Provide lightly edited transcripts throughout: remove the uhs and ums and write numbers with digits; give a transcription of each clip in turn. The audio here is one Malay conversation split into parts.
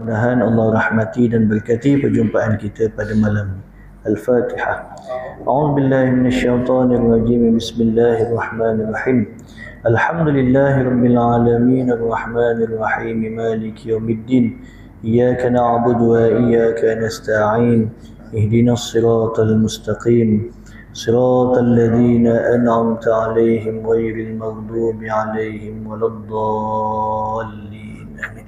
Mudah-mudahan Allah rahmati dan berkati perjumpaan kita pada malam ni. Al-Fatihah. A'udzubillahi minasyaitonirrajim. Bismillahirrahmanirrahim. Alhamdulillahirabbil alamin arrahmanir rahim maliki yaumiddin. Iyyaka na'budu wa iyyaka nasta'in. Ihdinas siratal mustaqim. Siratal ladzina an'amta 'alaihim ghairil maghdubi 'alaihim waladdallin. Amin.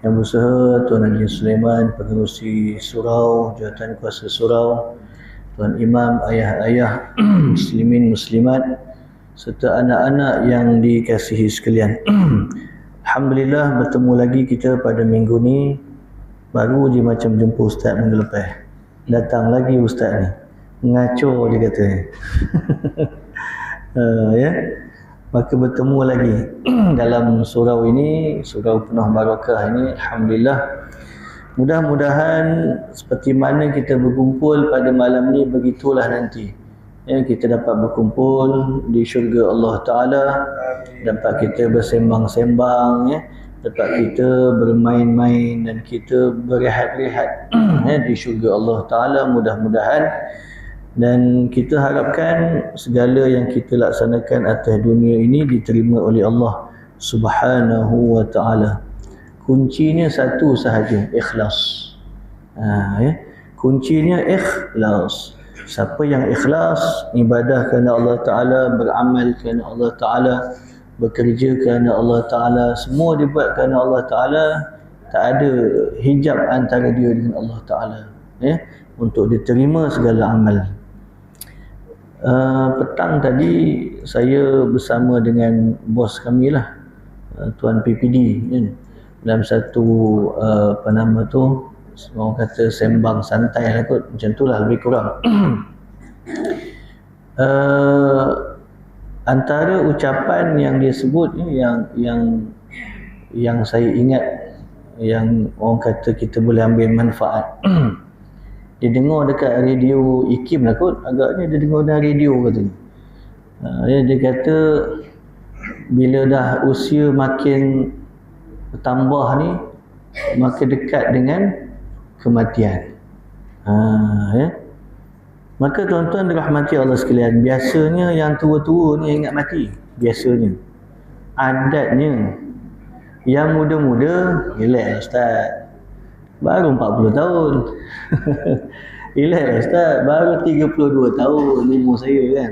Yang berusaha Tuan Haji Sulaiman, pengerusi surau, jawatan kuasa surau, Tuan Imam, ayah-ayah muslimin muslimat serta anak-anak yang dikasihi sekalian. Alhamdulillah bertemu lagi kita pada minggu ni. Baru je macam jumpa ustaz minggu lepas. Datang lagi ustaz ni. Ngaco dia kata. Ya. Maka bertemu lagi dalam surau ini, surau penuh barakah ini. Alhamdulillah. Mudah-mudahan seperti mana kita berkumpul pada malam ni, begitulah nanti. Ya, kita dapat berkumpul di syurga Allah Ta'ala. Dapat kita bersembang-sembang, ya. Dapat kita bermain-main dan kita berehat-rehat ya, di syurga Allah Ta'ala, mudah-mudahan. Dan kita harapkan segala yang kita laksanakan atas dunia ini diterima oleh Allah Subhanahu wa Ta'ala. Kuncinya satu sahaja, ikhlas. Ya. Kuncinya ikhlas. Siapa yang ikhlas, ibadah kerana Allah Ta'ala, beramal kerana Allah Ta'ala, bekerja kerana Allah Ta'ala, semua dibuat kerana Allah Ta'ala, tak ada hijab antara dia dengan Allah Ta'ala, ya, untuk diterima segala amal. Petang tadi saya bersama dengan bos kami lah, Tuan PPD, kan? Dalam satu apa nama tu, orang kata sembang santai lah kot, macam tu lah lebih kurang. Antara ucapan yang dia sebut ni, yang saya ingat, yang orang kata kita boleh ambil manfaat. Dia dengar dekat radio IKIM lah kot, agaknya dia dengar dari radio katanya. Dia kata bila dah usia makin bertambah ni, makin dekat dengan kematian. Ya. Maka tuan-tuan dirahmati Allah sekalian, biasanya yang tua-tua ni ingat mati. Biasanya. Adatnya. Yang muda-muda, relax ustaz. Baru 40 tahun. Relax ustaz, baru 32 tahun umur saya kan.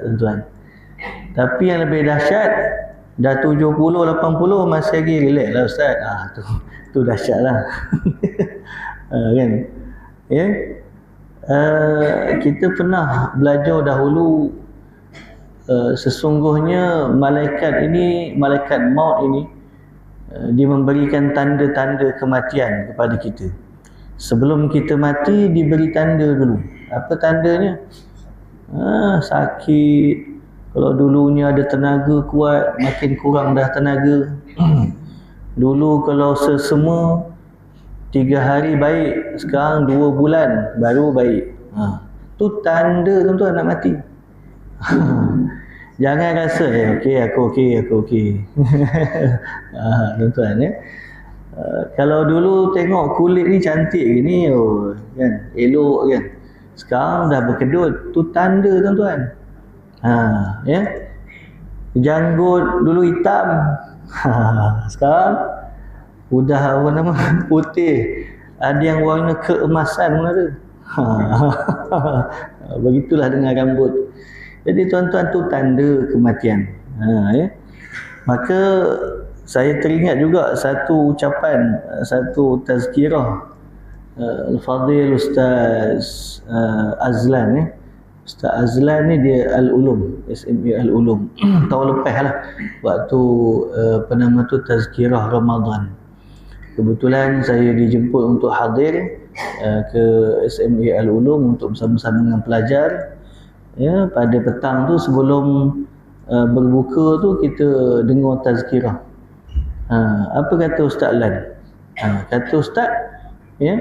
Tuan-tuan. Tapi yang lebih dahsyat, dah 70, 80 masih lagi relax lah ustaz. Tu dahsyat lah. Kan? Ya. Kita pernah belajar dahulu, sesungguhnya malaikat ini, malaikat maut ini, dia memberikan tanda-tanda kematian kepada kita. Sebelum kita mati, diberi tanda dulu. Apa tandanya? Sakit. Kalau dulunya ada tenaga kuat, makin kurang dah tenaga. Dulu kalau sesama 3 hari baik, sekarang 2 bulan baru baik. Tu tanda tuan-tuan nak mati. Jangan rasa aku okey. Tuan-tuan ya. Kalau dulu tengok kulit ni cantik gini, kan, elok kan. Sekarang dah berkedut, tu tanda tuan-tuan. Ya. Janggut dulu hitam. Sekarang udah apa nama, putih. Ada yang warna keemasan pun ada. Begitulah dengan rambut. Jadi tuan-tuan, tu tanda kematian. Ya. Maka saya teringat juga satu ucapan, satu tazkirah Al-Fadhil Ustaz Azlan. Ustaz Azlan ni dia Al-Ulum, SMA Al-Ulum. Tahun lepas lah, waktu apa nama tu, tazkirah Ramadan. Kebetulan saya dijemput untuk hadir ke SMA Al-Ulum untuk bersama-sama dengan pelajar. Ya, pada petang tu sebelum berbuka tu kita dengar tazkirah. Apa kata Ustaz Lan? Kata Ustaz, ya,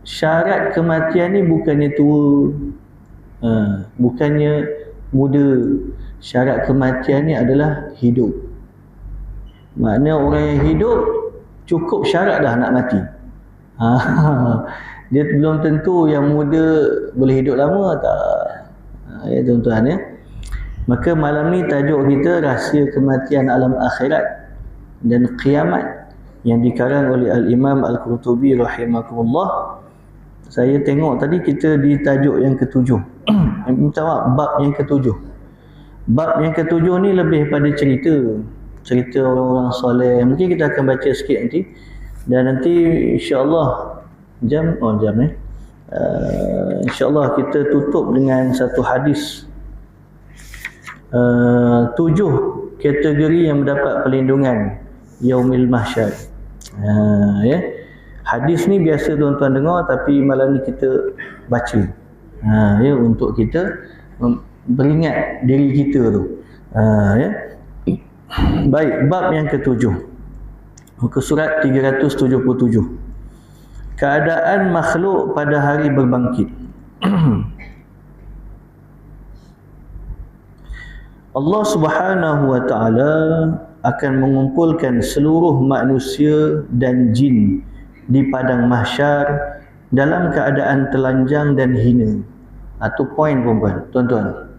syarat kematian ni bukannya tua, bukannya muda. Syarat kematian ni adalah hidup. Maknanya orang yang hidup cukup syarat dah nak mati. Dia belum tentu yang muda boleh hidup lama, tak. Ya tuan-tuan ya. Maka malam ni tajuk kita rahsia kematian alam akhirat dan kiamat yang dikarang oleh Al-Imam Al-Qurtubi rahimahullah. Saya tengok tadi kita di tajuk yang ketujuh. Minta maaf, bab yang ketujuh. Bab yang ketujuh ni lebih pada cerita orang-orang soleh. Mungkin kita akan baca sikit nanti. Dan nanti insya-Allah insya-Allah kita tutup dengan satu hadis 7 kategori yang mendapat perlindungan Yaumil Mahsyar. Ya. Hadis ni biasa tuan-tuan dengar, tapi malam ni kita baca. Ya, untuk kita beringat diri kita tu. Ya. Baik, bab yang ketujuh. Muka surat 377. Keadaan makhluk pada hari berbangkit. Allah Subhanahu wa taala akan mengumpulkan seluruh manusia dan jin di padang mahsyar dalam keadaan telanjang dan hina. Itu poin tuan-tuan.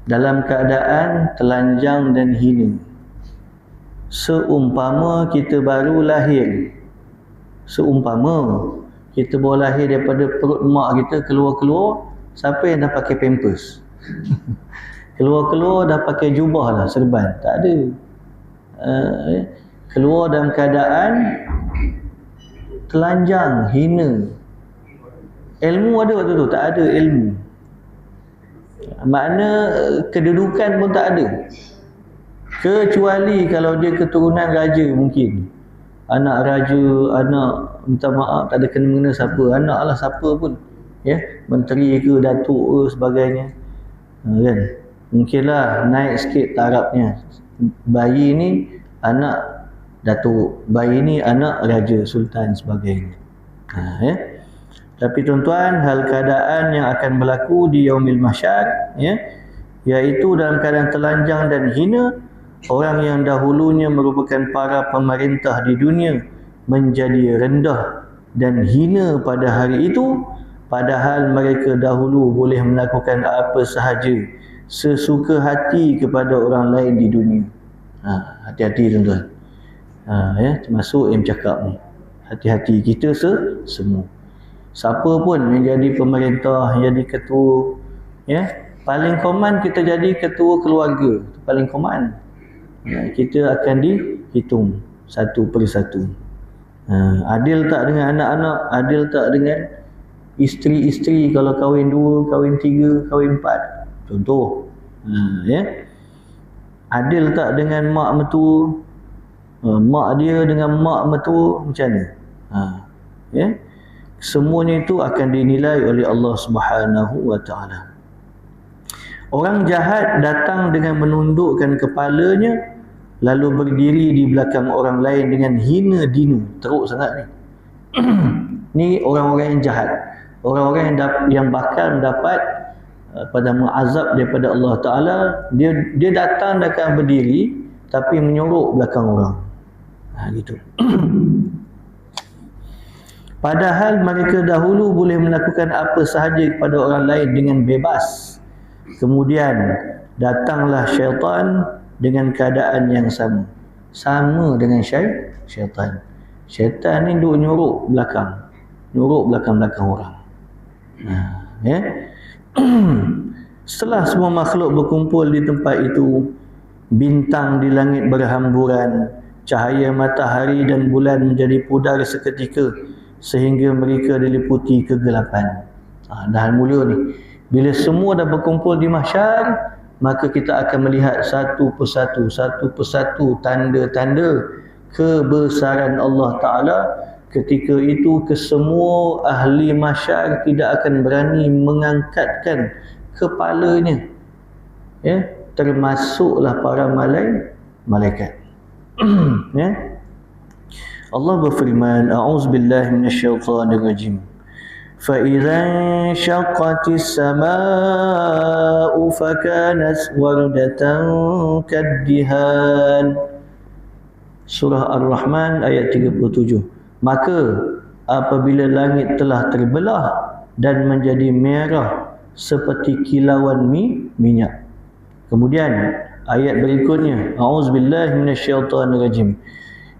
Dalam keadaan telanjang dan hina. Seumpama kita baru lahir. Seumpama kita baru lahir daripada perut mak kita, keluar-keluar, siapa yang dah pakai pampers? Keluar-keluar dah pakai jubah lah, serban. Tak ada. Keluar dalam keadaan telanjang, hina. Ilmu ada waktu tu? Tak ada ilmu. Makna kedudukan pun tak ada. Kecuali kalau dia keturunan raja mungkin. Anak raja, anak, minta maaf, tak ada kena-mengena siapa. Anak lah siapa pun. Ya, menteri ke, datuk ke, sebagainya. Kan? Mungkinlah naik sikit tarafnya. Bayi ni anak datuk, bayi ni anak raja, sultan, sebagainya. Ya. Tapi tuan-tuan, hal keadaan yang akan berlaku di Yaumil Mahsyar, ya, iaitu dalam keadaan telanjang dan hina, orang yang dahulunya merupakan para pemerintah di dunia menjadi rendah dan hina pada hari itu, padahal mereka dahulu boleh melakukan apa sahaja sesuka hati kepada orang lain di dunia. Hati-hati tuan-tuan. Ya, termasuk yang cakap ni. Hati-hati kita semua. Siapa pun yang jadi pemerintah, jadi ketua, ya, paling command kita jadi ketua keluarga, paling command. Ya, kita akan dihitung satu per satu. Adil tak dengan anak-anak, adil tak dengan isteri-isteri, kalau kahwin 2, kahwin 3, kahwin 4, contoh. Ya. Adil tak dengan mak mertua, mak dia dengan mak mertua, macam mana? Ya. Semuanya itu akan dinilai oleh Allah Subhanahu wa taala. Orang jahat datang dengan menundukkan kepalanya, lalu berdiri di belakang orang lain dengan hina dina. Teruk sangat ni. Ni orang-orang yang jahat. Orang-orang yang bakal mendapat pada azab daripada Allah Ta'ala. Dia datang akan berdiri, tapi menyorok belakang orang. Gitu. Padahal mereka dahulu boleh melakukan apa sahaja kepada orang lain dengan bebas. Kemudian datanglah syaitan dengan keadaan yang sama. Sama dengan syaitan. Syaitan ni duk nyorok belakang orang. Ya. Setelah semua makhluk berkumpul di tempat itu, bintang di langit berhamburan, cahaya matahari dan bulan menjadi pudar seketika, sehingga mereka diliputi kegelapan. Dah mula ni. Bila semua dah berkumpul di mahsyar, maka kita akan melihat satu persatu tanda-tanda kebesaran Allah Ta'ala. Ketika itu kesemua ahli mahsyar tidak akan berani mengangkatkan kepalanya. Ya, termasuklah para malaikat. Ya. Allah berfirman, a'udzubillahi minasyaitonir rajim. Fa idza syaqqatis samaa'u fakanat wardatan kaddihan. Surah Ar-Rahman ayat 37. Maka apabila langit telah terbelah dan menjadi merah seperti kilauan minyak. Kemudian ayat berikutnya, a'udzubillahi minasyaitonirrajim.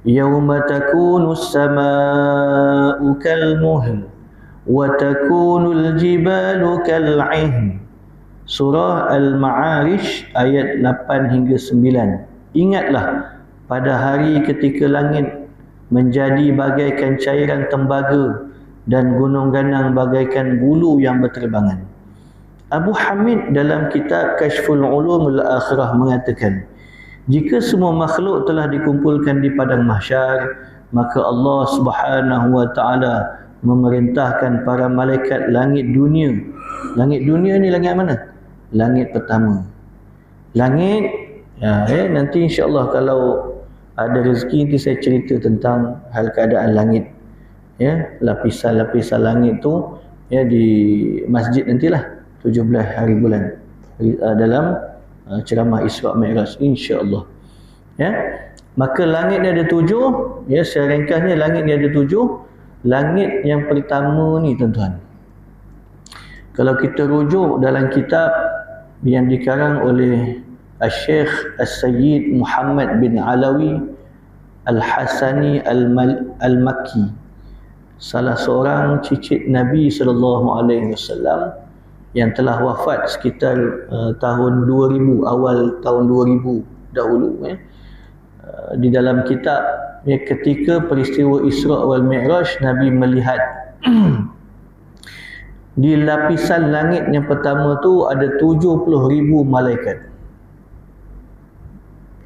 Yauma takunus samaa'u kalmuhl wa takunul jibalu kal'ihn. Surah Al-Ma'arij ayat 8 hingga 9. Ingatlah pada hari ketika langit menjadi bagaikan cairan tembaga dan gunung ganang bagaikan bulu yang berterbangan. Abu Hamid dalam kitab Kashful Ulumul Akhirah mengatakan, jika semua makhluk telah dikumpulkan di padang mahsyar, maka Allah Subhanahu wa taala memerintahkan para malaikat langit dunia. Langit dunia ni langit mana? Langit pertama. Langit nanti insya-Allah kalau ada rezeki nanti saya cerita tentang hal keadaan langit. Lapisan-lapisan langit tu di masjid nantilah 17 hari bulan dalam ceramah Isra' Mi'raj insya-Allah. Maka langit ni ada 7, saya ringkasnya langit ni ada 7. Langit yang pertama ni tuan-tuan, kalau kita rujuk dalam kitab yang dikarang oleh Al-Syekh As-Sayyid Muhammad bin Alawi Al-Hasani Al-Makki, salah seorang cicit Nabi SAW yang telah wafat sekitar tahun 2000, awal tahun 2000 dahulu. Di dalam kitab, ketika peristiwa Isra' wal Mi'raj, Nabi melihat di lapisan langit yang pertama tu ada 70,000 malaikat.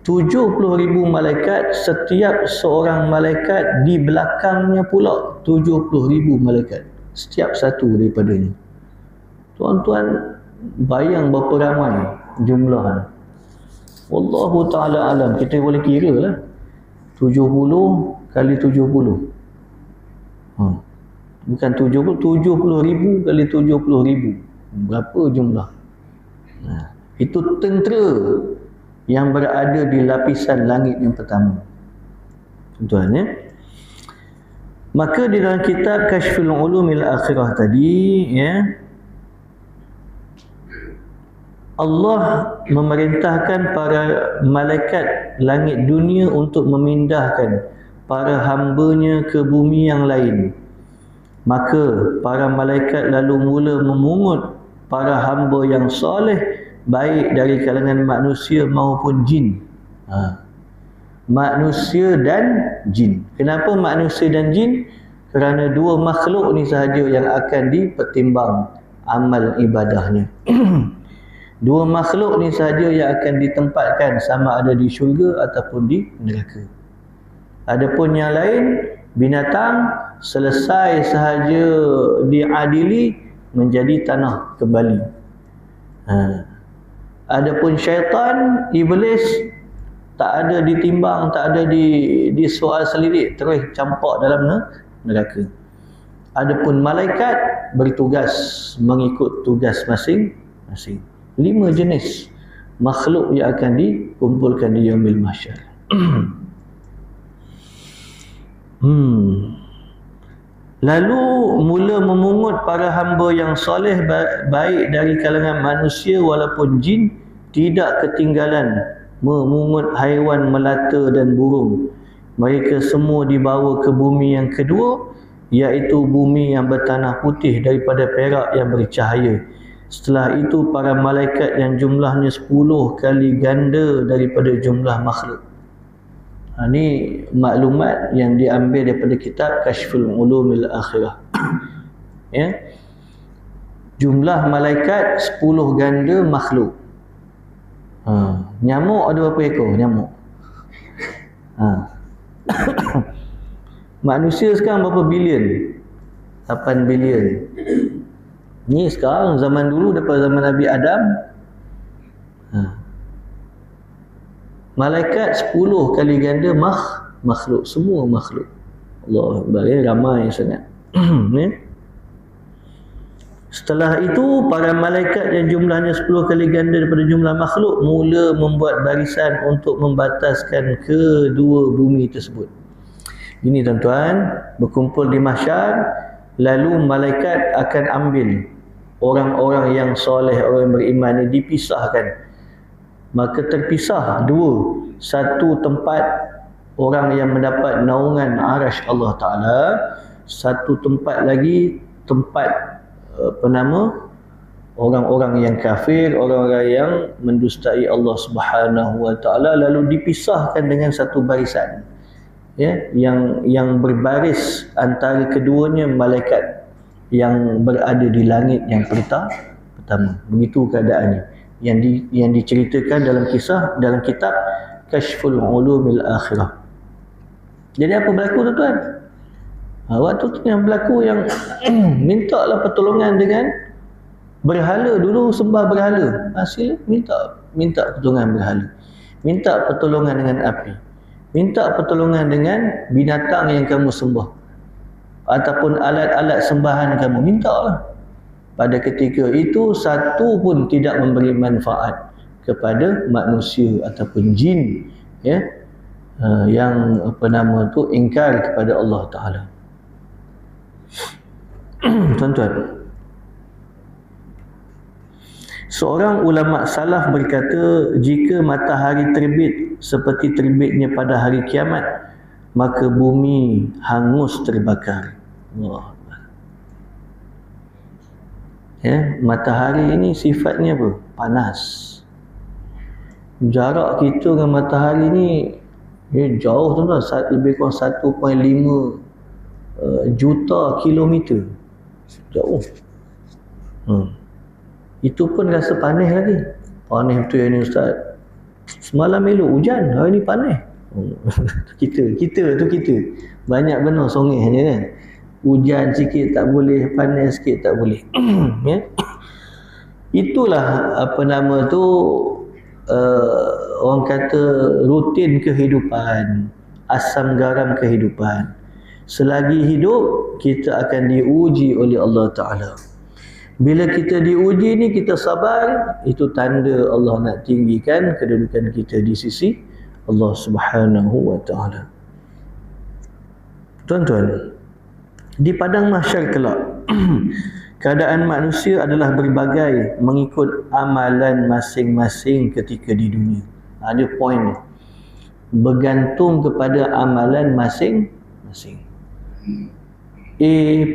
70,000 malaikat, setiap seorang malaikat di belakangnya pula 70,000 malaikat, setiap satu daripadanya. Tuan-tuan bayang berapa ramai jumlah. Wallahu ta'ala alam, kita boleh kira lah 70 kali 70. Bukan 70,000 kali 70,000. Berapa jumlah? Itu tentera yang berada di lapisan langit yang pertama. Tuan-tuan Maka di dalam kitab Kashful Ulumil Akhirah tadi, Allah memerintahkan para malaikat langit dunia untuk memindahkan para hambanya ke bumi yang lain. Maka para malaikat lalu mula memungut para hamba yang soleh, baik dari kalangan manusia maupun jin. Manusia dan jin. Kenapa manusia dan jin? Kerana dua makhluk ni sahaja yang akan dipertimbang amal ibadahnya. Dua makhluk ni sahaja yang akan ditempatkan sama ada di syurga ataupun di neraka. Adapun yang lain, binatang, selesai sahaja diadili menjadi tanah kembali. Adapun syaitan, iblis, tak ada ditimbang, tak ada disoal selidik, terus campak dalam neraka. Adapun malaikat bertugas mengikut tugas masing-masing. 5 jenis makhluk yang akan dikumpulkan di Yaumil Mahsyar. Lalu mula memungut para hamba yang soleh, baik dari kalangan manusia walaupun jin, tidak ketinggalan memungut haiwan melata dan burung. Mereka semua dibawa ke bumi yang kedua, iaitu bumi yang bertanah putih daripada perak yang bercahaya. Setelah itu para malaikat yang jumlahnya 10 kali ganda daripada jumlah makhluk. Ini maklumat yang diambil daripada kitab Kashful Ulumil Akhirah. Jumlah malaikat 10 ganda makhluk. Nyamuk ada berapa ekor nyamuk? Manusia sekarang berapa bilion? 8 bilion. Ni sekarang, zaman dulu daripada zaman Nabi Adam, malaikat 10 kali ganda makhluk, semua makhluk. Allah Akbar, ramai sangat. Setelah itu para malaikat yang jumlahnya 10 kali ganda daripada jumlah makhluk mula membuat barisan untuk membataskan kedua bumi tersebut. Ini tuan-tuan, berkumpul di mahsyar, lalu malaikat akan ambil orang-orang yang soleh, orang yang beriman ini dipisahkan. Maka terpisah dua, satu tempat orang yang mendapat naungan arasy Allah Ta'ala, satu tempat lagi tempat orang-orang yang kafir, orang-orang yang mendustai Allah Subhanahu Wa Ta'ala, lalu dipisahkan dengan satu barisan, ya, yang berbaris antara keduanya malaikat yang berada di langit yang pertama. Begitu keadaannya yang diceritakan dalam kisah dalam kitab Kashful Ulumil Akhirah. Jadi apa berlaku tuan-tuan? Waktu tu yang berlaku yang minta lah pertolongan dengan berhala. Dulu sembah berhala, sila minta pertolongan berhala, minta pertolongan dengan api, minta pertolongan dengan binatang yang kamu sembah ataupun alat-alat sembahan kamu, minta lah. Pada ketika itu satu pun tidak memberi manfaat kepada manusia ataupun jin, ya, yang ingkar kepada Allah Ta'ala. Tuan-tuan, seorang ulama salaf berkata, jika matahari terbit seperti terbitnya pada hari kiamat, maka bumi hangus terbakar. Allah. Ya, matahari ini sifatnya apa? Panas. Jarak kita dengan matahari ni jauh tuan-tuan, lebih kurang 1.5 juta kilometer. Jauh. Itu pun rasa panas lagi. Panas betul yang ni ustaz. Semalam elok hujan, hari ni panas. Kita. Banyak benar songeh je kan. Hujan sikit tak boleh, panas sikit tak boleh. Ya. Itulah orang kata rutin kehidupan, asam garam kehidupan. Selagi hidup kita akan diuji oleh Allah Ta'ala. Bila kita diuji ni kita sabar, itu tanda Allah nak tinggikan kedudukan kita di sisi Allah Subhanahu Wa Ta'ala. Tuan-tuan, di padang mahsyar kelak keadaan manusia adalah berbagai mengikut amalan masing-masing ketika di dunia. Ada poin ni, bergantung kepada amalan masing-masing.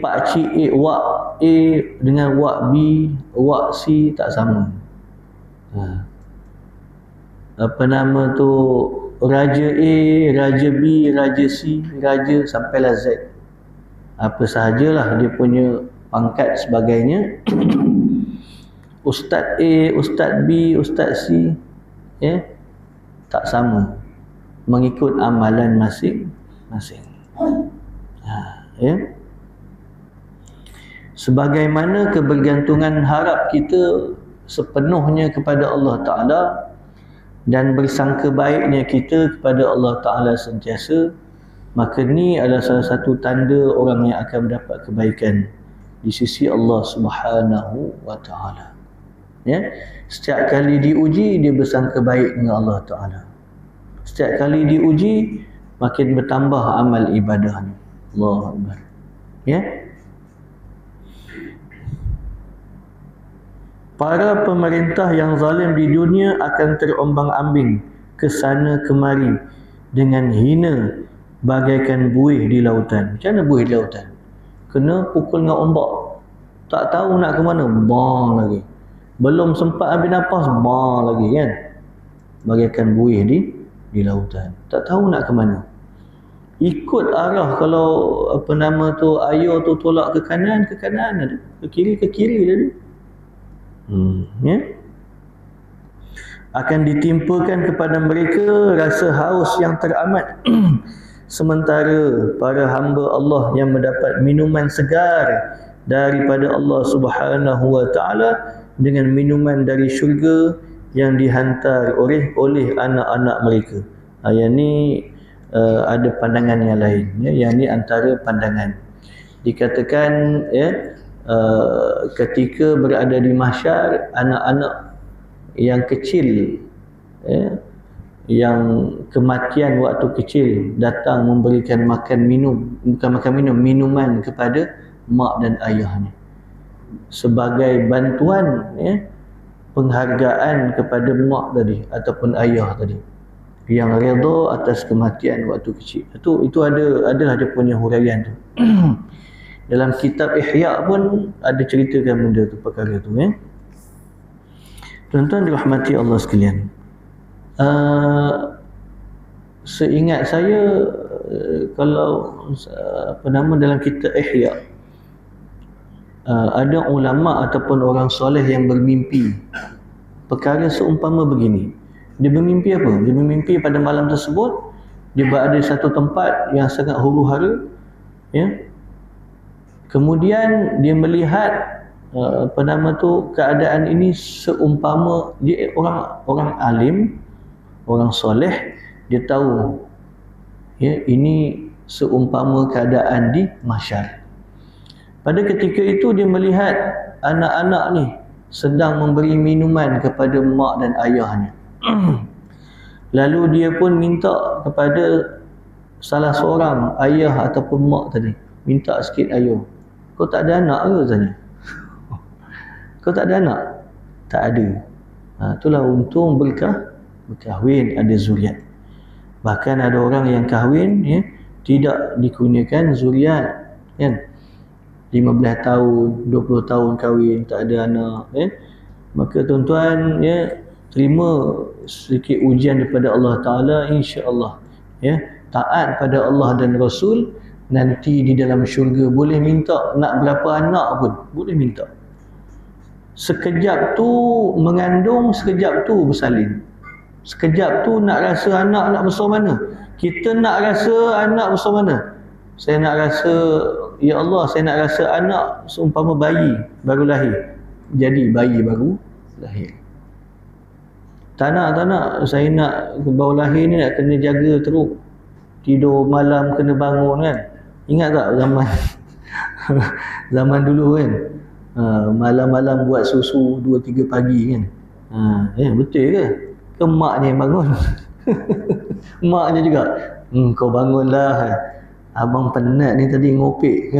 Pakcik wak A dengan wak B, wak C tak sama. Raja A, Raja B, Raja C, Raja sampailah Z. Apa sahajalah dia punya pangkat sebagainya. Ustaz A, Ustaz B, Ustaz C, ya, tak sama, mengikut amalan masing-masing. Ya. Sebagaimana kebergantungan harap kita sepenuhnya kepada Allah Ta'ala dan bersangka baiknya kita kepada Allah Ta'ala sentiasa, maka ni adalah salah satu tanda orang yang akan mendapat kebaikan di sisi Allah Subhanahu Wa Ta'ala. Ya? Setiap kali diuji, dia bersangka baik dengan Allah Ta'ala. Setiap kali diuji, makin bertambah amal ibadahnya. Allahu Akbar. Ya? Para pemerintah yang zalim di dunia akan terombang-ambing ke sana kemari dengan hina bagaikan buih di lautan. Macam mana buih di lautan? Kena pukul dengan ombak, tak tahu nak ke mana, bang lagi. Belum sempat ambil nafas, bang lagi kan. Bagaikan buih di lautan, tak tahu nak ke mana. Ikut arah, kalau air tu tolak ke kanan ada, ke kiri ada. Ya. Akan ditimpakan kepada mereka rasa haus yang teramat. Sementara para hamba Allah yang mendapat minuman segar daripada Allah Subhanahu Wa Ta'ala dengan minuman dari syurga yang dihantar oleh anak-anak mereka. Yang ni ada pandangan yang lain, ya. Yang ni antara pandangan. Dikatakan, ya, ketika berada di mahsyar, anak-anak yang kecil, yang kematian waktu kecil datang memberikan makan minum, bukan makan minum, minuman kepada mak dan ayahnya sebagai bantuan, penghargaan kepada mak tadi ataupun ayah tadi yang redha atas kematian waktu kecil. Itu ada punya huraian tu. Dalam kitab Ihya pun ada ceritakan benda tu, perkara tu, Tuan-tuan dirahmati Allah sekalian. Seingat saya, kalau dalam kitab Ihya, ada ulama ataupun orang soleh yang bermimpi perkara seumpama begini. Dia bermimpi apa? Dia bermimpi pada malam tersebut dia berada di satu tempat yang sangat huru-hara, kemudian dia melihat keadaan ini seumpama dia orang alim, orang soleh, dia tahu ini seumpama keadaan di mahsyar. Pada ketika itu dia melihat anak-anak ni sedang memberi minuman kepada mak dan ayahnya. Lalu dia pun minta kepada salah seorang ayah ataupun mak tadi, minta sikit, ayo, kau tak ada anak ke tanya? Kau tak ada anak? Tak ada. Itulah untung berkahwin, ada zuriat. Bahkan ada orang yang kahwin tidak dikurniakan zuriat, kan? 15 tahun, 20 tahun kahwin, tak ada anak, Maka tuan-tuan, terima sedikit ujian daripada Allah Ta'ala, insya-Allah, taat pada Allah dan Rasul, nanti di dalam syurga boleh minta nak berapa anak pun boleh minta. Sekejap tu mengandung, sekejap tu bersalin. Sekejap tu nak rasa anak nak besar mana. Kita nak rasa anak besar mana? Saya nak rasa, ya Allah, saya nak rasa anak seumpama bayi baru lahir. Jadi bayi baru lahir. Tak nak, saya nak baru lahir ni nak kena jaga teruk. Tidur malam kena bangun, kan? Ingat tak zaman dulu, kan? Malam-malam buat susu 2-3 pagi, kan? Betul ke? Ke maknya yang bangun? Maknya juga, kau bangunlah, abang penat ni tadi ngopek.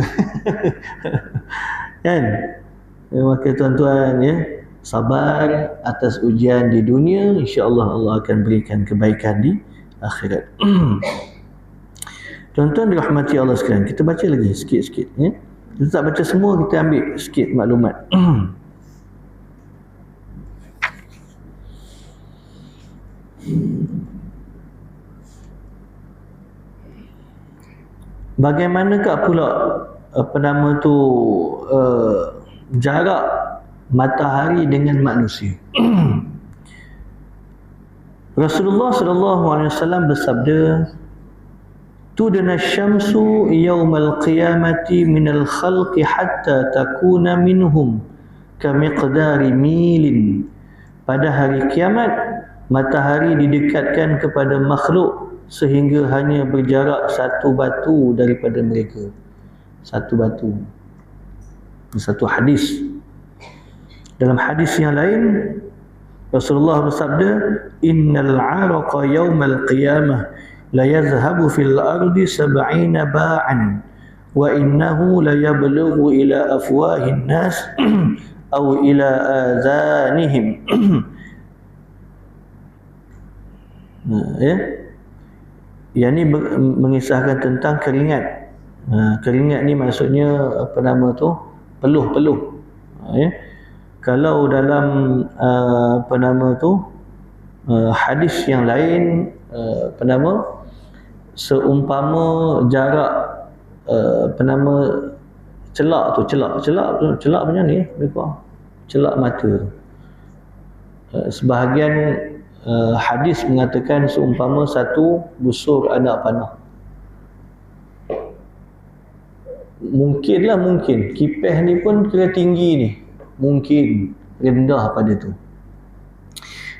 Kan? Maka tuan-tuan, sabar atas ujian di dunia, insya-Allah Allah akan berikan kebaikan di akhirat. Tuan-tuan dirahmati Allah sekalian, kita baca lagi sikit-sikit, Kita tak baca semua, kita ambil sikit maklumat. Bagaimanakah pula jarak matahari dengan manusia? Rasulullah sallallahu alaihi wasallam bersabda, tudna syamsu yaumal qiyamati minal khalqi hatta takuna minhum kamiqdari milin. Pada hari kiamat, matahari didekatkan kepada makhluk sehingga hanya berjarak satu batu daripada mereka. Satu batu. Satu hadis. Dalam hadis yang lain, Rasulullah bersabda, innal 'araqa yaumal qiyamah la yazhabu fil ardi 70 ba'an wa innahu la yablughu ila afwahin nas aw ila azanihim. Yang ni mengisahkan tentang keringat. Keringat ni maksudnya peluh-peluh. Kalau dalam hadis yang lain, seumpama jarak celak macam ni, celak mata. Sebahagian hadis mengatakan seumpama satu busur anak panah. Mungkin kipeh ni pun kira tinggi ni, mungkin rendah pada tu.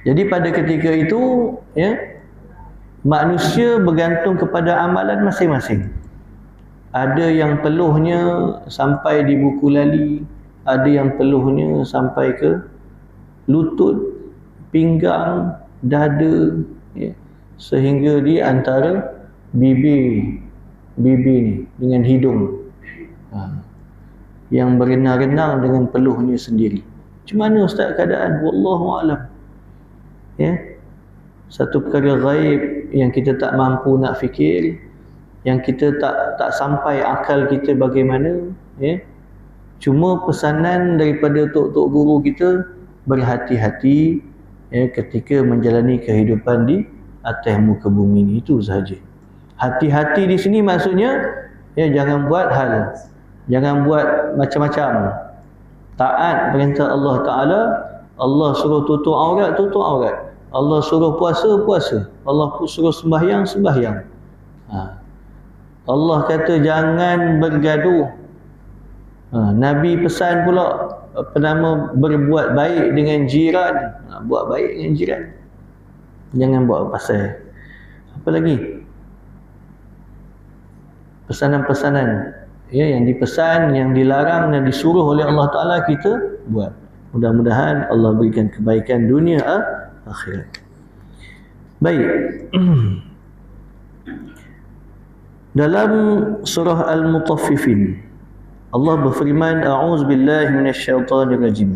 Jadi pada ketika itu, manusia bergantung kepada amalan masing-masing. Ada yang peluhnya sampai di buku lali, ada yang peluhnya sampai ke lutut, pinggang, dada, ya, sehingga di antara bibir ni dengan hidung, yang berenang-renang dengan peluhnya sendiri. Macam mana ustaz keadaan? Wallahu a'lam. Ya, satu perkara gaib yang kita tak mampu nak fikir, yang kita tak sampai akal kita bagaimana, ya. Cuma pesanan daripada tok-tok guru kita, berhati-hati, ya, ketika menjalani kehidupan di atas muka bumi ini. Itu sahaja. Hati-hati di sini maksudnya, ya, jangan buat hal, jangan buat macam-macam. Taat perintah Allah Ta'ala. Allah suruh tutup aurat, tutup aurat. Allah suruh puasa, puasa. Allah suruh sembahyang, sembahyang. Allah kata jangan bergaduh. Nabi pesan pula berbuat baik dengan jiran. Buat baik dengan jiran. Jangan buat pasal. Apa lagi? Pesanan-pesanan, ya, yang dipesan, yang dilarang dan disuruh oleh Allah Ta'ala kita buat. Mudah-mudahan Allah berikan kebaikan dunia akhirat. Baik. Dalam surah Al-Mutaffifin, Allah berfirman, a'udzubillahi minasyaitonirrajim.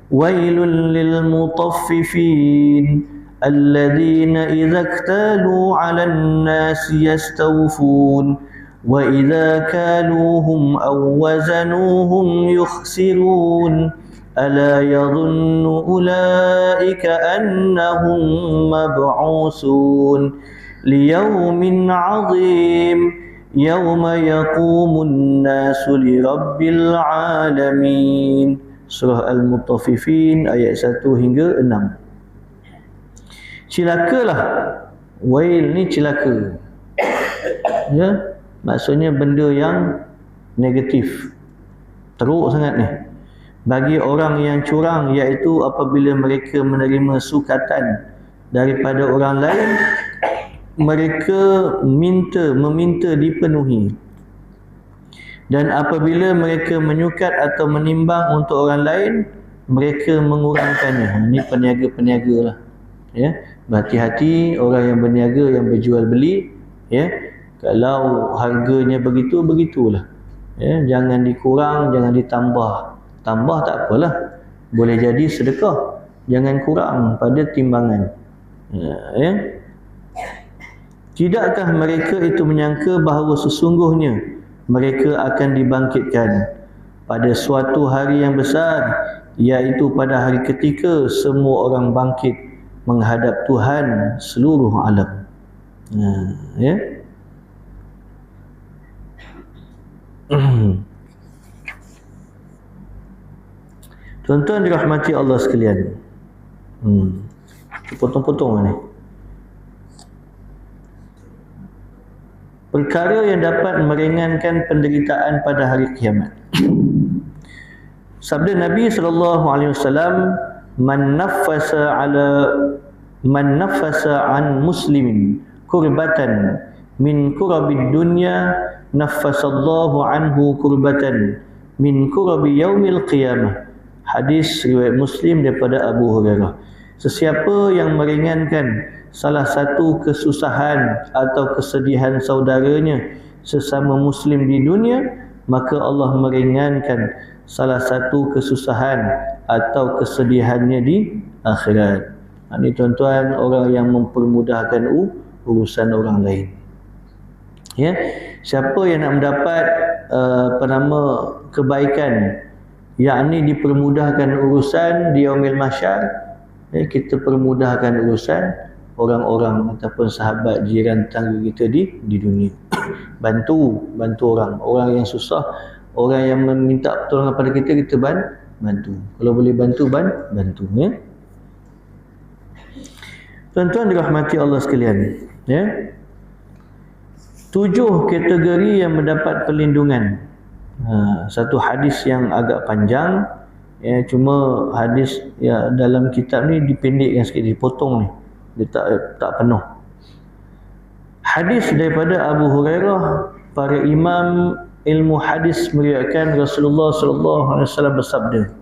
Wailul lil mutaffifin alladzina idza iktalu 'alan nasi yastawfun wa idza kaluhum aw wazanuhum yukhsirun ala yadhunnu ulaika annahum mab'usun liyawmin 'azim yawma yaqumun nasu lirabbil alamin. Surah Al-Mutaffifin ayat 1 hingga 6. Cilakalah. Wail ni cilaka, ya, maksudnya benda yang negatif, teruk sangat ni bagi orang yang curang, iaitu apabila mereka menerima sukatan daripada orang lain, mereka meminta dipenuhi, dan apabila mereka menyukat atau menimbang untuk orang lain, mereka mengurangkannya. Ini peniaga-peniaga lah, ya. Berhati-hati orang yang berniaga, yang berjual beli, ya. Kalau harganya begitu, begitulah, ya. Jangan dikurang, jangan ditambah. Tambah tak apalah, boleh jadi sedekah. Jangan kurang pada timbangan, ya. Tidakkah mereka itu menyangka bahawa sesungguhnya mereka akan dibangkitkan pada suatu hari yang besar, iaitu pada hari ketika semua orang bangkit menghadap Tuhan seluruh alam. Ya. Tuan-tuan dirahmati Allah sekalian. Potong-potong ni. Perkara yang dapat meringankan penderitaan pada hari kiamat. Sabda Nabi SAW, man naffasa an muslimin kurbatan min kurabid dunya naffasallahu anhu kurbatan min kurabi yaumil qiyamah. Hadis riwayat Muslim daripada Abu Hurairah. Sesiapa yang meringankan salah satu kesusahan atau kesedihan saudaranya sesama muslim di dunia, maka Allah meringankan salah satu kesusahan atau kesedihannya di akhirat. Ini tuan-tuan, orang yang mempermudahkan urusan orang lain. Ya, siapa yang nak mendapat kebaikan, yakni dipermudahkan urusan di yaumil mahsyar, ya, kita permudahkan urusan orang-orang ataupun sahabat, jiran, tangga kita di dunia. bantu orang yang susah, orang yang meminta pertolongan pada kita bantu. Kalau boleh bantu, bantu, ya. Tuan-tuan dirahmati Allah sekalian, ya. 7 kategori yang mendapat perlindungan. Satu hadis yang agak panjang, ya, cuma hadis ya dalam kitab ni dipendekkan sikit, dipotong ni. Dia tak penuh. Hadis daripada Abu Hurairah, para imam ilmu hadis meriwayatkan Rasulullah sallallahu alaihi wasallam bersabda,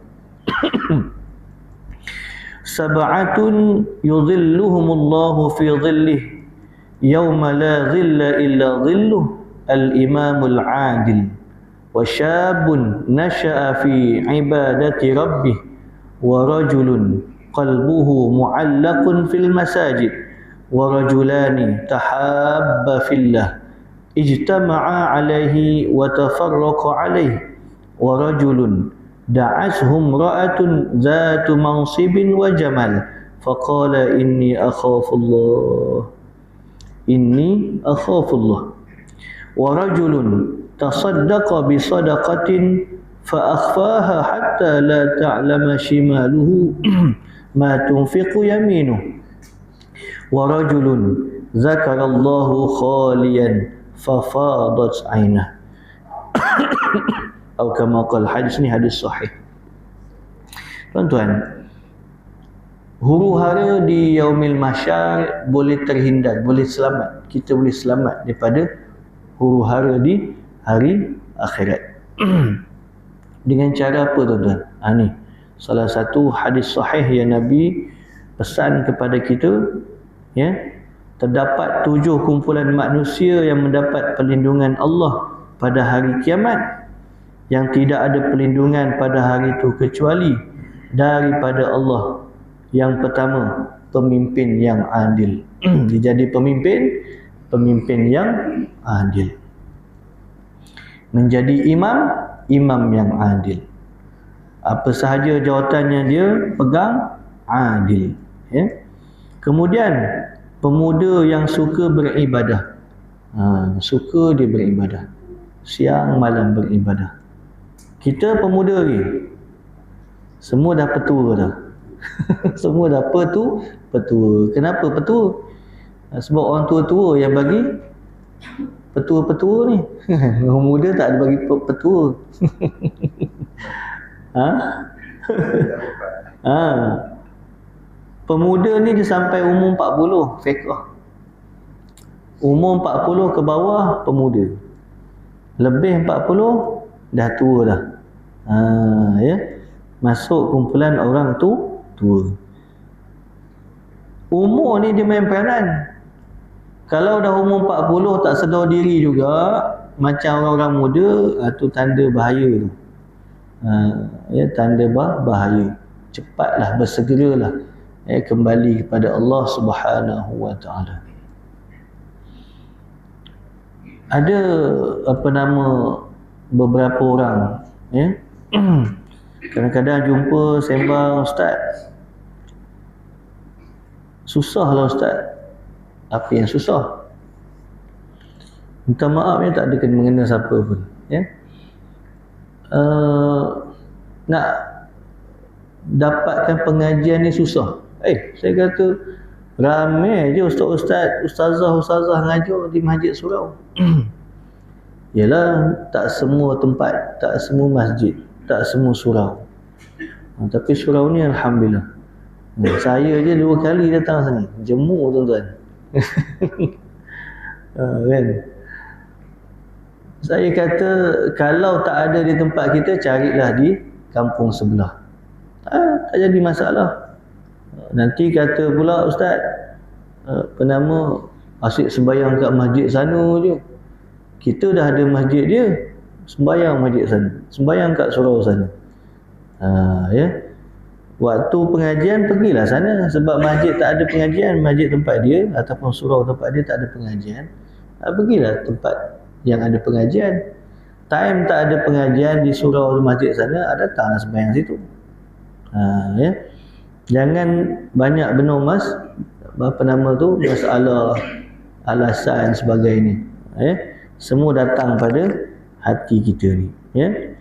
sab'atun yudhilluhumullahu fi dhillih yauma la dhilla illa dhilluh, al-imamul adil wa syabun nasha'a fi ibadati rabbih wa rajulun qalbuhu mu'allaqun fil masajid wa rajulani tahabba fillah ijtama'a alaihi wa tafarraqa alaihi wa rajulun da'ashum ra'atun zatu mansibin wa jamal faqala inni akhafullah wa rajulun tasaddaqa bi sadaqatin fa akhfaha hatta la ta'lama shimaluhu ma tunfiqu yaminuhu wa rajulun zakarallahu khaliyan fafadat ainah atau kama qala. Hadis ni hadis sahih. Tuan-tuan, huru-hara di yaumil mahsyar boleh terhindar, boleh selamat. Kita boleh selamat daripada huru-hara di hari akhirat. Dengan cara apa, tuan-tuan? Ni salah satu hadis sahih yang Nabi pesan kepada kita, ya. Terdapat 7 kumpulan manusia yang mendapat perlindungan Allah pada hari kiamat, yang tidak ada perlindungan pada hari itu kecuali daripada Allah. Yang pertama, pemimpin yang adil. Dia jadi pemimpin yang adil. Menjadi imam yang adil. Apa sahaja jawatannya dia pegang, adil, ya. Kemudian pemuda yang suka beribadah. Suka dia beribadah, siang malam beribadah. Kita pemuda ni semua dah petua dah. Semua dah petua. Kenapa petua? Sebab orang tua-tua yang bagi petua-petua ni. Orang muda tak ada bagi petua. Pemuda ni dia sampai umur 40 fiqh. Umur 40 ke bawah pemuda. Lebih 40 dah tua dah. Ya. Masuk kumpulan orang tua. Umur ni dia main peranan. Kalau dah umur 40 tak sedar diri juga macam orang-orang muda, tu tanda bahaya tu. Ya, tanda bahaya. Cepatlah, bersegeralah kembali kepada Allah Subhanahu wa taala. Ada beberapa orang, ya. Kadang-kadang jumpa sembang, ustaz, susahlah ustaz. Apa yang susah? Minta maaf ya, tak ada kena mengena siapa pun, ya. Nak dapatkan pengajian ni susah. Saya kata ramai je ustaz-ustaz, ustazah ngajar di masjid surau. Yalah, tak semua tempat, tak semua masjid, tak semua surau. Tapi surau ni alhamdulillah. Saya je 2 kali datang sini, jemur tuan-tuan. Kan? Saya kata kalau tak ada di tempat kita, carilah di kampung sebelah. Tak jadi masalah. Nanti kata pula ustaz, asyik sembahyang kat masjid sana je. Kita dah ada masjid dia, sembahyang masjid sana, sembahyang kat surau sana. Ya. Waktu pengajian pergilah sana, sebab masjid tak ada pengajian, masjid tempat dia ataupun surau tempat dia tak ada pengajian. Pergilah tempat yang ada pengajian. Time tak ada pengajian di surau masjid sana, datanglah sembahyang situ. Ya. Jangan banyak benar masalah alasan sebagainya. Ya. Semua datang pada hati kita ni, ya.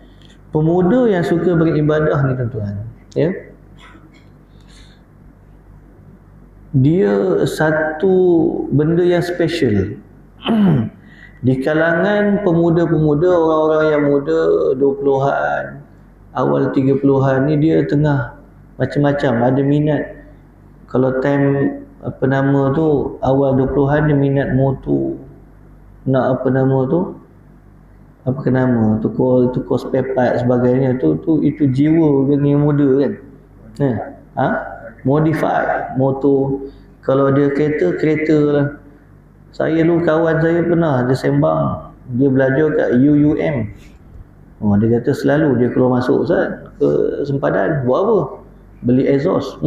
Pemuda yang suka beribadah ni tuan-tuan, ya, dia satu benda yang special. Di kalangan pemuda-pemuda, orang-orang yang muda 20-an, awal 30-an ni, dia tengah macam-macam, ada minat. Kalau time awal 20-an dia minat motor, nak apa ke nama, tukar spare part sebagainya itu jiwa orang yang muda kan. Modify motor. Kalau dia kereta lah. Saya dulu kawan saya pernah dia sembang, dia belajar kat UUM. Dia kata selalu dia keluar masuk Ustaz ke sempadan, buat apa? Beli exhaust.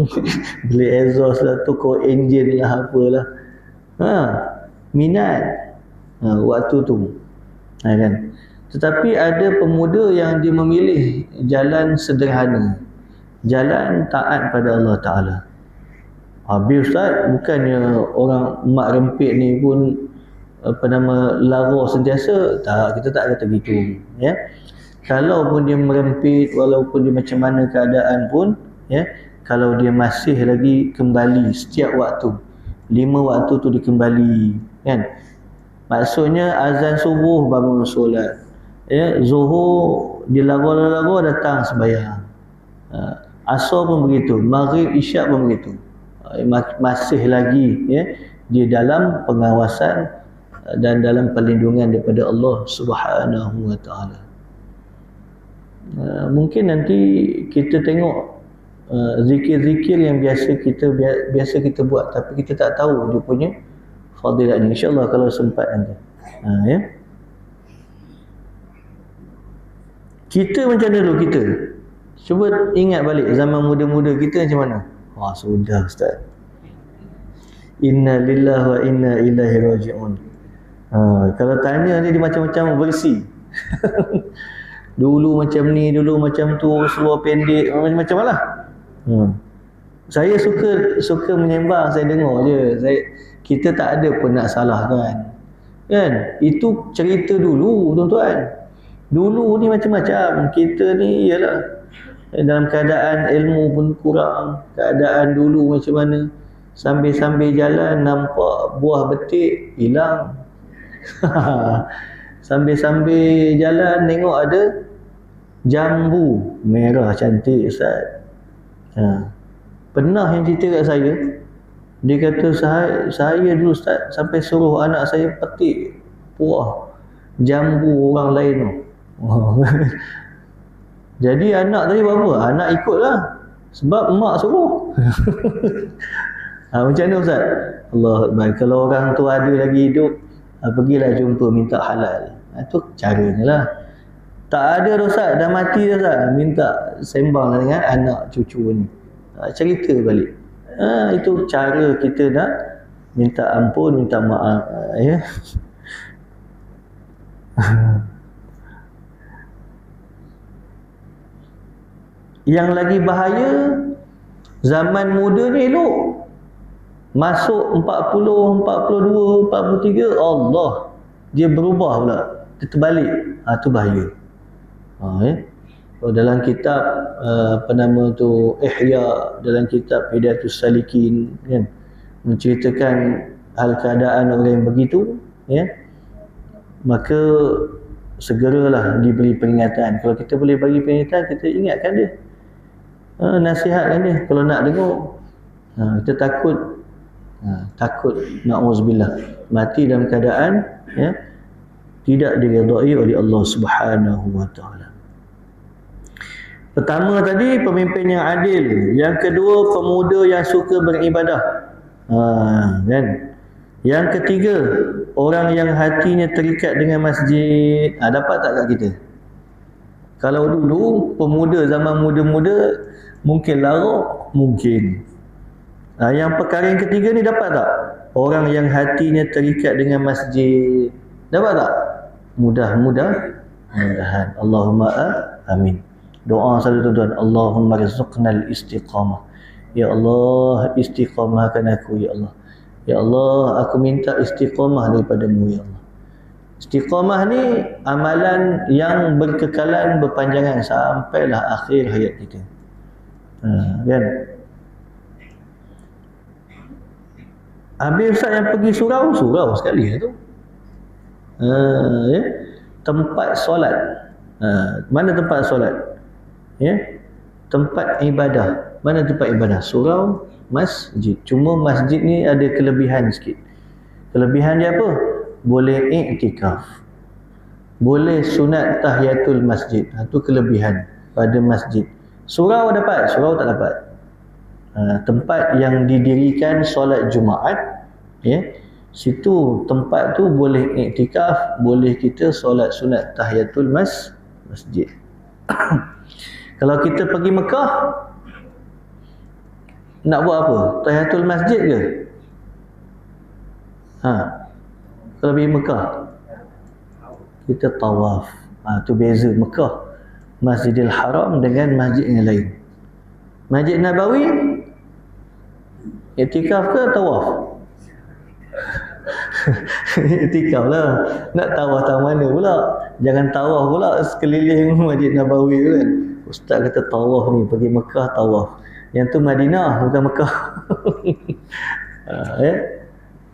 Beli exhaust lah, tukar enjin lah, apalah. Minat waktu tu. Kan? Tetapi ada pemuda yang dia memilih jalan sederhana, jalan taat pada Allah Ta'ala. Habis Ustaz, bukannya orang mak rempit ni pun lara sentiasa. Tak, kita tak kata gitu, ya. Kalau pun dia merempit, walaupun dia macam mana keadaan pun, ya, kalau dia masih lagi kembali setiap waktu, 5 waktu tu dikembali, kan. Maksudnya azan subuh bangun solat, ya, zuhur dia lara-lara datang sembahyang, asar pun begitu, maghrib isyak pun begitu. Masih lagi, ya, dia dalam pengawasan dan dalam perlindungan daripada Allah Subhanahu wa Ta'ala. Mungkin nanti kita tengok zikir-zikir yang biasa kita buat, tapi kita tak tahu dia punya fadilatnya. InsyaAllah kalau sempat nanti. Ya. Kita macam mana dulu kita? Cuba ingat balik zaman muda-muda kita macam mana? Sudah Ustaz. Inna lillahi wa inna ilaihi raji'un. Kalau tanya ni dia macam-macam versi. Dulu macam ni, dulu macam tu, seluar pendek, macam-macam lah. Saya suka menyembang, saya dengar je. Kita tak ada pun nak salahkan. Kan? Itu cerita dulu, tuan-tuan. Dulu ni macam-macam. Kita ni ialah dalam keadaan ilmu pun kurang, keadaan dulu macam mana, sambil-sambil jalan nampak buah betik hilang. Sambil-sambil jalan tengok ada jambu merah cantik Ustaz. Pernah yang cerita kat saya, dia kata saya dulu Ustaz sampai suruh anak saya petik buah jambu orang lain tu. Jadi anak tadi buat apa? Anak ikutlah. Sebab emak suruh. Macam mana Ustaz? Allah Akbar. Kalau orang tu ada lagi hidup, pergilah jumpa minta halal. Itu caranya lah. Tak ada Ustaz, dah mati dah Ustaz. Minta sembang dengan anak cucu ni. Cerita balik. Itu cara kita nak minta ampun, minta maaf. Ya. Yang lagi bahaya, zaman muda ni elok. Masuk 40, 42, 43, Allah, dia berubah pula. Dia terbalik. Itu bahaya. Dalam kitab apa nama tu, Ihya, dalam kitab Hidayatus Salikin, kan, menceritakan hal keadaan orang yang begitu, ya. Maka segeralah diberi peringatan. Kalau kita boleh bagi peringatan, kita ingatkan dia. Nasihatkan dia kalau nak dengar. Kita takut na'udzubillah mati dalam keadaan, ya, tidak diridai oleh Allah Subhanahu wa Ta'ala. Pertama tadi pemimpin yang adil, yang kedua pemuda yang suka beribadah, kan. Yang ketiga orang yang hatinya terikat dengan masjid. Dapat tak kat kita? Kalau dulu pemuda zaman muda-muda mungkin lara, mungkin. Yang perkara yang ketiga ni dapat tak? Orang yang hatinya terikat dengan masjid. Dapat tak? Mudah-mudahan. Allahumma amin. Doa selalu tuan-tuan, Allahumma rizqnal istiqamah. Ya Allah, istiqamahkan aku ya Allah. Ya Allah, aku minta istiqamah daripada-Mu ya Allah. Istiqamah ni amalan yang berkekalan, berpanjangan sampailah akhir hayat kita. Kan? Habis Ustaz yang pergi surau sekali tu. Ya? Tempat solat. Mana tempat solat? Ya? Tempat ibadah. Mana tempat ibadah? Surau, masjid. Cuma masjid ni ada kelebihan sikit. Kelebihan dia apa? Boleh iktikaf. boleh sunat tahiyatul masjid. Itu kelebihan pada masjid. Surau dapat, surau tak dapat. Tempat yang didirikan solat Jumaat, ya, situ tempat tu boleh iktikaf, boleh kita solat sunat tahiyatul masjid. Kalau kita pergi Mekah, nak buat apa? Tahiyatul masjid ke? Kalau pergi Mekah, kita tawaf. Tu beza Mekah, Masjidil Haram dengan masjid yang lain. Masjid Nabawi, iktikaf ke tawaf? Iktikaf lah. Nak tawaf tak mana pula? Jangan tawaf pula sekeliling Masjid Nabawi tu kan. Ustaz kata tawaf ni, pergi Mekah tawaf. Yang tu Madinah, bukan Mekah.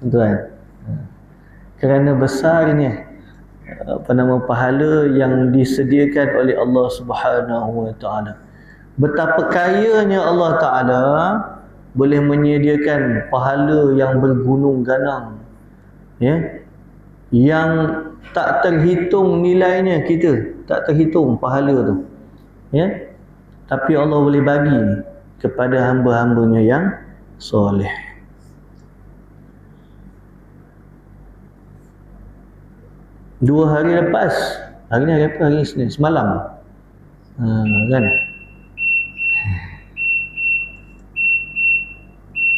Tuan. Kerana besarnya pahala yang disediakan oleh Allah Subhanahu wa taala. Betapa kayanya Allah Taala boleh menyediakan pahala yang bergunung ganang, ya, yang tak terhitung nilainya, kita tak terhitung pahala tu, ya, tapi Allah boleh bagi kepada hamba-hambanya yang soleh. Dua hari lepas, hari ni hari apa? Hari Isnin, semalam, kan,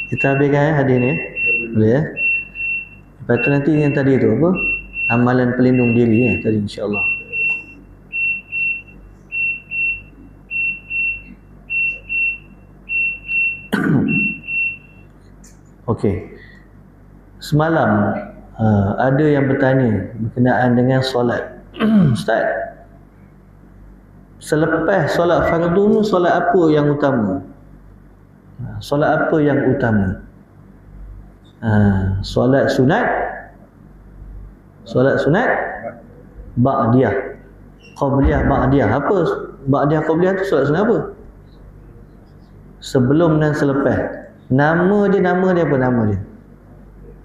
kita habiskan hadis ni, boleh ya. Lepas tu nanti yang tadi tu apa? Amalan pelindung diri tadi, insya-Allah. Okey. Semalam ada yang bertanya berkenaan dengan solat. Ustaz, selepas solat fardu, solat apa yang utama? Solat apa yang utama? Solat sunat, solat sunat, ba'diyah, qabliyah, ba'diyah. Apa ba'diyah, qabliyah tu? Solat sunat apa? Sebelum dan selepas. Nama dia apa? Nama dia,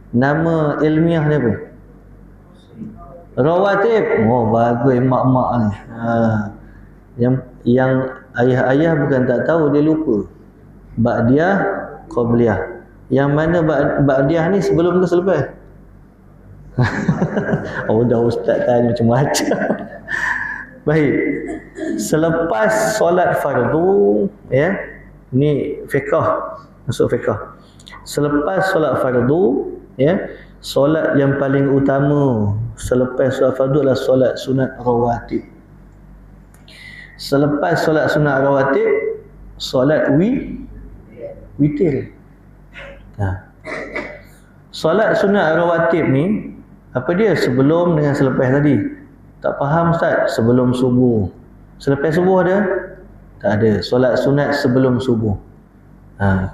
nama ilmiah dia apa? Rawatib. Oh, bagus mak-mak ni. Yang ayah-ayah bukan tak tahu, dia lupa. Ba'diyah, qabliyah. Yang mana ba'diyah ni sebelum ke selepas? Oh, dah ustaz tanya macam-macam. Baik. Selepas solat fardu, ya. Ni fiqh, masuk fiqh. Selepas solat fardu, ya, solat yang paling utama selepas solat fardu adalah solat sunat rawatib. Selepas solat sunat rawatib, solat witir. Solat sunat rawatib ni, apa dia? Sebelum dengan selepas tadi. Tak faham Ustaz? Sebelum subuh. Selepas subuh ada? Tak ada. Solat sunat sebelum subuh.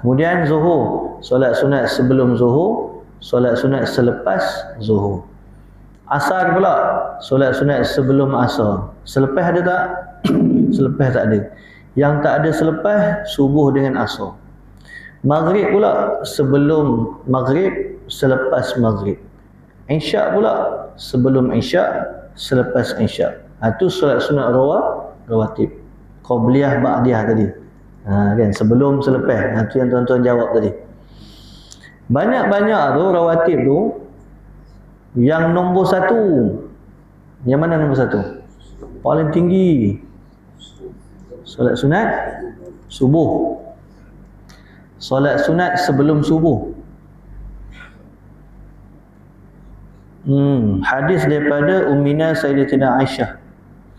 Kemudian zuhur, solat sunat sebelum zuhur, solat sunat selepas zuhur. Asar pula, solat sunat sebelum asar. Selepas ada tak? Selepas tak ada. Yang tak ada selepas, subuh dengan asar. Maghrib pula, sebelum maghrib, selepas maghrib. Isyak pula, sebelum isyak, selepas isyak. Itu solat sunat rawatib. Qabliyah, ba'diyah tadi. Kan, sebelum, selepas. Itu yang tuan-tuan jawab tadi. Banyak-banyak tu rawatib tu, yang nombor satu, yang mana nombor satu? Paling tinggi solat sunat subuh. Solat sunat sebelum subuh. Hadis daripada Ummina Sayyidatina Aisyah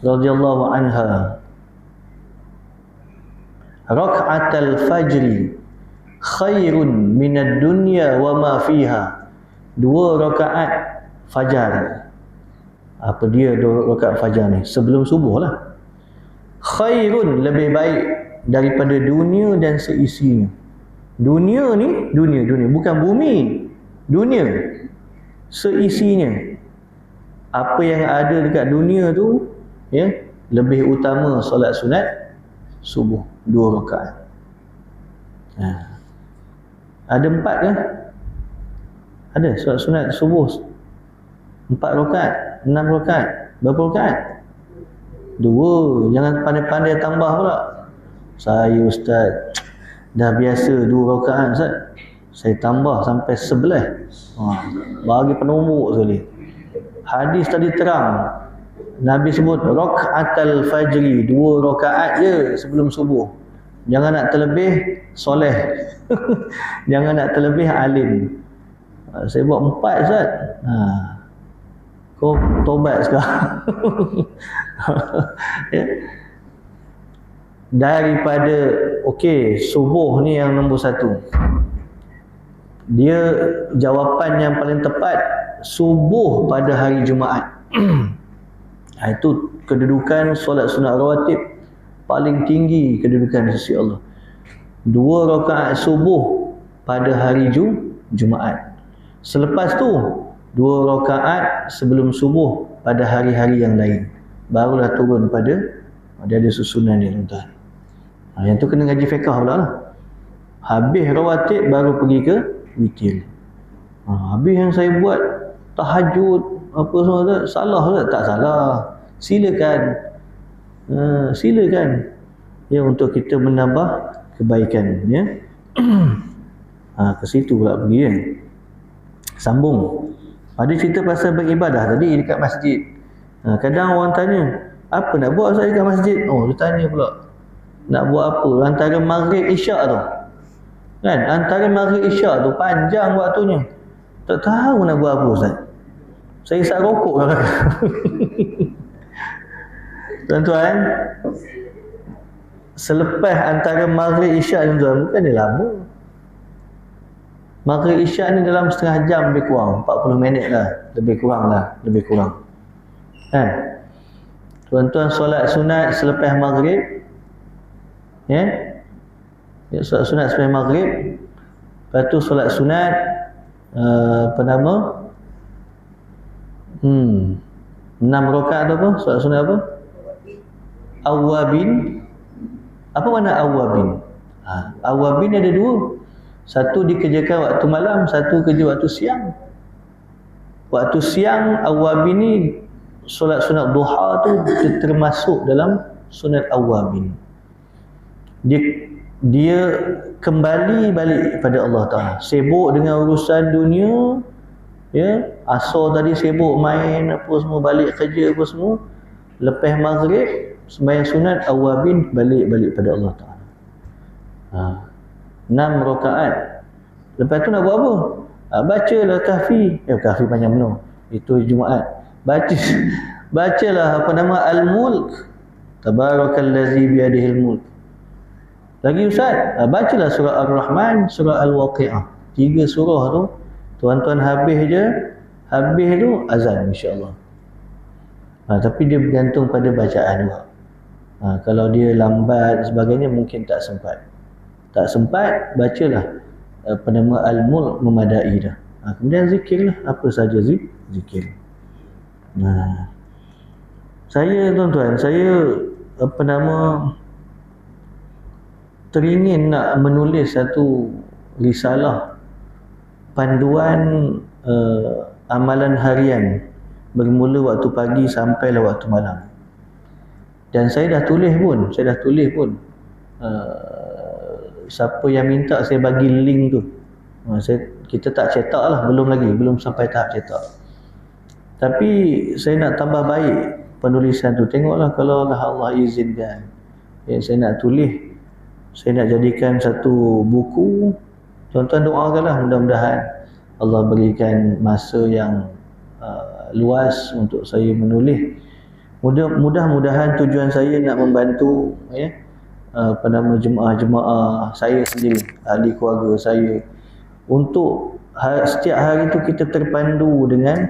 radhiyallahu anha, rak'atul fajri khairun minad dunya wa ma fiha. 2 rakaat fajar. Apa dia 2 rakaat fajar ni? Sebelum subuh lah. Khairun, lebih baik daripada dunia dan seisinya. Dunia ni, dunia bukan bumi. Dunia seisinya. Apa yang ada dekat dunia tu, ya, lebih utama solat sunat subuh 2 rakaat. Ada 4 ke? Ada solat sunat subuh 4 rakaat, 6 rakaat. Berapa rakaat? 2. Jangan pandai-pandai tambah pula. Saya Ustaz dah biasa 2 rakaat Ustaz. Saya tambah sampai 11. Bagi penumbuk sekali. Hadis tadi terang. Nabi sebut rakaatul fajri, 2 rakaat je sebelum subuh. Jangan nak terlebih soleh. Jangan nak terlebih alim. Saya buat 4 Ustaz. Kau tobat sekarang. Ya. Daripada subuh ni yang nombor 1. Dia jawapan yang paling tepat, subuh pada hari Jumaat. Itu kedudukan solat sunat rawatib paling tinggi kedudukan di sisi Allah. 2 rakaat subuh pada hari Jumaat. Selepas tu 2 rakaat sebelum subuh pada hari-hari yang lain. Barulah turun pada dia ada susunan dia tuan-tuan. Yang tu kena ngaji fiqh pula lah. Habis rawatib baru pergi ke witir. Habis yang saya buat tahajud apa semua tu salah ke? Tak salah. Silakan. Silakan. Ya, untuk kita menambah kebaikan, ya. Ke situ pula pergi kan. Sambung. Ada cerita pasal beribadah tadi dekat masjid. Kadang orang tanya, apa nak buat saya dekat masjid? Dia tanya pula, nak buat apa? Antara maghrib isyak tu. Kan? Antara maghrib isyak tu panjang waktunya. Tak tahu nak buat apa Ustaz. Saya isap rokok kan. Tuan-tuan, selepas antara maghrib isyak ni tuan, bukan dia lama. Maghrib isyak ni dalam setengah jam lebih kurang, 40 minit lah, lebih kurang. Kan? Tuan-tuan solat sunat selepas maghrib, ya, solat sunat selepas maghrib, lepas tu solat sunat 6 rakaat tu apa? Solat sunat apa? Awwabin. Apa makna awwabin? Awwabin ada 2. Satu dikerjakan waktu malam, satu kerja waktu siang. Waktu siang awwabin ni solat sunat duha tu termasuk dalam sunat awwabin. Dia kembali balik pada Allah Ta'ala. Sibuk dengan urusan dunia, ya, asar tadi sibuk main apa semua, balik kerja apa semua. Lepas maghrib sembahyang sunat awwabin, balik pada Allah Ta'ala. 6 rakaat. Lepas tu nak buat apa? Bacalah kahfi. Kahfi panjang penuh. Itu Jumaat. Bacalah Al-Mulk. Tabarakallazi biyadihil mulk. Lagi Ustaz, bacalah surah Ar-Rahman, surah Al-Waqi'ah. 3 surah tu, tuan-tuan habis tu azan insya-Allah. Tapi dia bergantung pada bacaan juga. Kalau dia lambat sebagainya mungkin tak sempat. Bacalah Al-Mulk memadai dah. Kemudian zikirlah, apa saja zikir. Saya tuan-tuan, teringin nak menulis satu risalah panduan amalan harian bermula waktu pagi sampailah waktu malam. Dan saya dah tulis pun. Siapa yang minta saya bagi link tu. Kita tak cetak lah, belum sampai tahap cetak. Tapi saya nak tambah baik penulisan tu. Tengoklah kalau Allah izinkan. Saya nak tulis, saya nak jadikan satu buku. Tuan-tuan doakanlah mudah-mudahan Allah berikan masa yang luas untuk saya menulis. Mudah-mudahan tujuan saya nak membantu, ya, jemaah-jemaah saya sendiri, ahli keluarga saya, untuk setiap hari itu kita terpandu dengan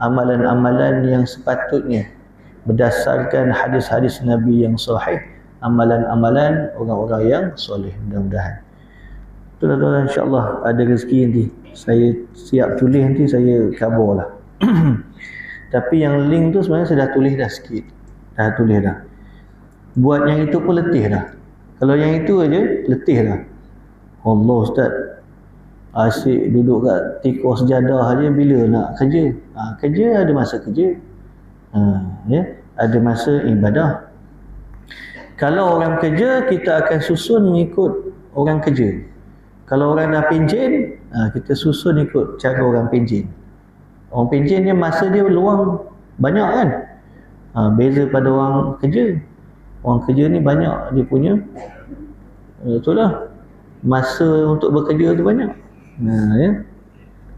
amalan-amalan yang sepatutnya berdasarkan hadis-hadis Nabi yang sahih, amalan-amalan orang-orang yang soleh. Mudah-mudahan tuan-tuan, insya-Allah ada rezeki nanti saya siap tulis, nanti saya kabarlah. Tapi yang link tu sebenarnya saya dah tulis dah sikit. Buat yang itu pun letih dah. Kalau yang itu aja letih dah. Allah Ustaz, asyik duduk kat tikar sejadah aja bila nak kerja. Kerja ada masa kerja. Ada masa ibadah. Kalau orang kerja, kita akan susun mengikut orang kerja. Kalau orang dah penjen, kita susun ikut cara orang penjen. Orang penjen dia masa dia luang banyak kan. Beza pada orang kerja. Orang kerja ni banyak dia punya, betul lah, masa untuk bekerja tu banyak.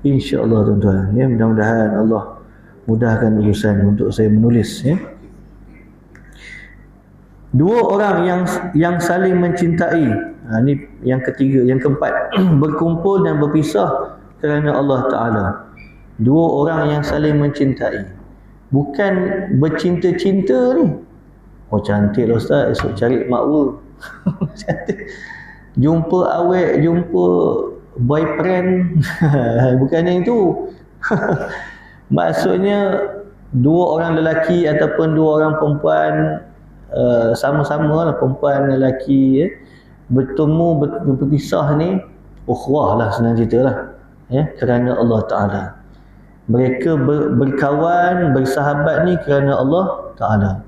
InsyaAllah tuan-tuan, mudah-mudahan Allah mudahkan urusan untuk saya menulis. Dua orang yang saling mencintai, ini yang ketiga, yang keempat, berkumpul dan berpisah kerana Allah Ta'ala. Dua orang yang saling mencintai, bukan bercinta-cinta ni. Oh cantik lah Ustaz, esok cari makwa. Cantik. Jumpa awet, jumpa boyfriend. Bukannya itu. Maksudnya dua orang lelaki ataupun dua orang perempuan, sama-sama lah, perempuan dan lelaki, bertemu, berpisah ni, ukhuwah lah, senang cerita lah, kerana Allah Ta'ala. Mereka berkawan, bersahabat ni kerana Allah Ta'ala.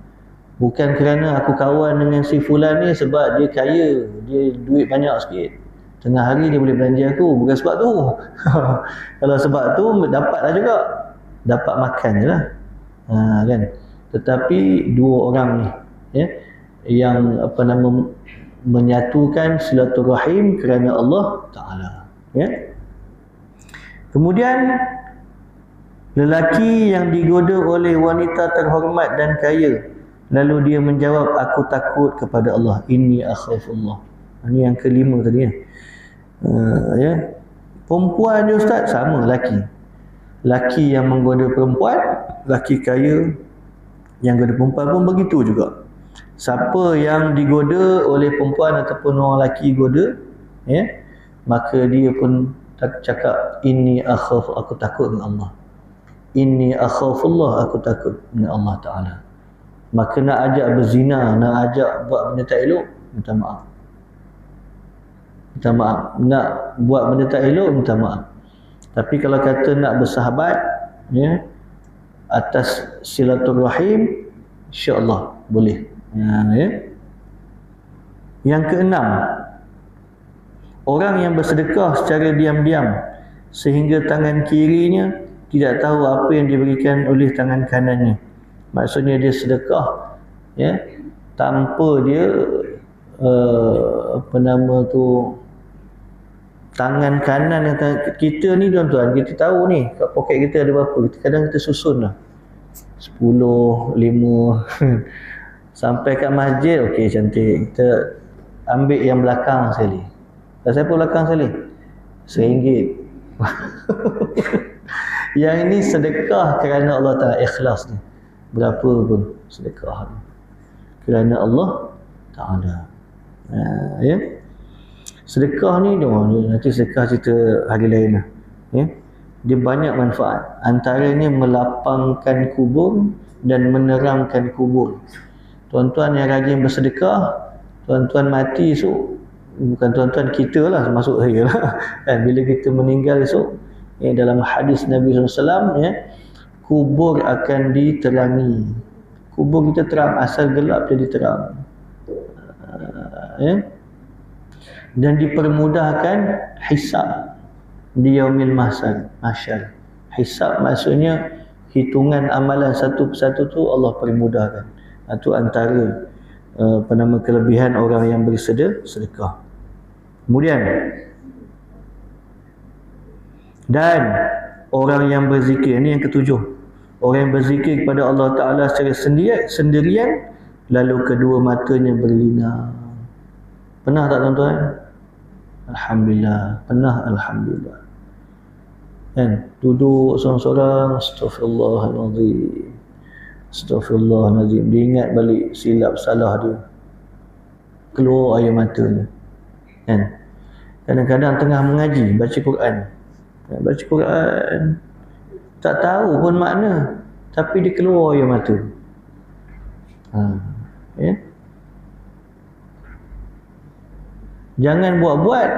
Bukan kerana aku kawan dengan si fulan ni sebab dia kaya, dia duit banyak sikit, tengah hari dia boleh belanja aku. Bukan sebab tu. Kalau sebab tu dapatlah juga, dapat makan je lah, kan. Tetapi dua orang ni, yang menyatukan silaturahim kerana Allah Ta'ala. Kemudian lelaki yang digoda oleh wanita terhormat dan kaya, lalu dia menjawab, aku takut kepada Allah, inni akhafullah. Ini yang kelima tadi. Perempuan dia Ustaz, sama lelaki. Lelaki yang menggoda perempuan, lelaki kaya yang goda perempuan pun begitu juga. Siapa yang digoda oleh perempuan ataupun orang lelaki goda, maka dia pun cakap, inni akhaf, aku takut dengan Allah. Inni akhafullah, aku takut dengan Allah Ta'ala. Maka nak ajak berzina, nak ajak buat benda tak elok, minta maaf. Minta maaf. Nak buat benda tak elok, minta maaf. Tapi kalau kata nak bersahabat, atas silaturahim, insya-Allah boleh. Yang keenam, orang yang bersedekah secara diam-diam sehingga tangan kirinya tidak tahu apa yang diberikan oleh tangan kanannya. Maksudnya dia sedekah, tanpa dia tangan kanan yang kita ni tuan-tuan, kita tahu ni kat poket kita ada berapa, kadang kita susun lah 10, 5 sampai kat masjid, okey cantik, kita ambil yang belakang sekali. Siapa belakang sekali? RM1. Yang ini sedekah kerana Allah Ta'ala, ikhlas ni. Berapa pun sedekah ni kerana Allah Ta'ala. Sedekah ni, nanti sedekah cerita hari lain lah. Dia banyak manfaat. Antaranya melapangkan kubur dan menerangkan kubur. Tuan-tuan yang rajin bersedekah, tuan-tuan mati esok, bukan tuan-tuan, kita lah, termasuk saya lah. Bila kita meninggal esok, dalam hadis Nabi SAW, kubur akan diterangi. Kubur kita terang, asal gelap jadi terang. Dan dipermudahkan hisab di yaumil mahsyar. Hisab maksudnya hitungan amalan satu persatu tu Allah permudahkan. Itu antara kelebihan orang yang bersedekah. Kemudian, dan orang yang berzikir, ini yang ketujuh, orang yang berzikir kepada Allah Ta'ala secara sendirian, lalu kedua matanya berlinang. Pernah tak tuan-tuan? Alhamdulillah, pernah, alhamdulillah. Duduk seorang-seorang, astaghfirullahaladzim, astaghfirullahaladzim, dia ingat balik silap salah dia, keluar air matanya. Kadang-kadang tengah mengaji, baca Quran, tak tahu pun makna, tapi dia keluar air mata. Jangan buat-buat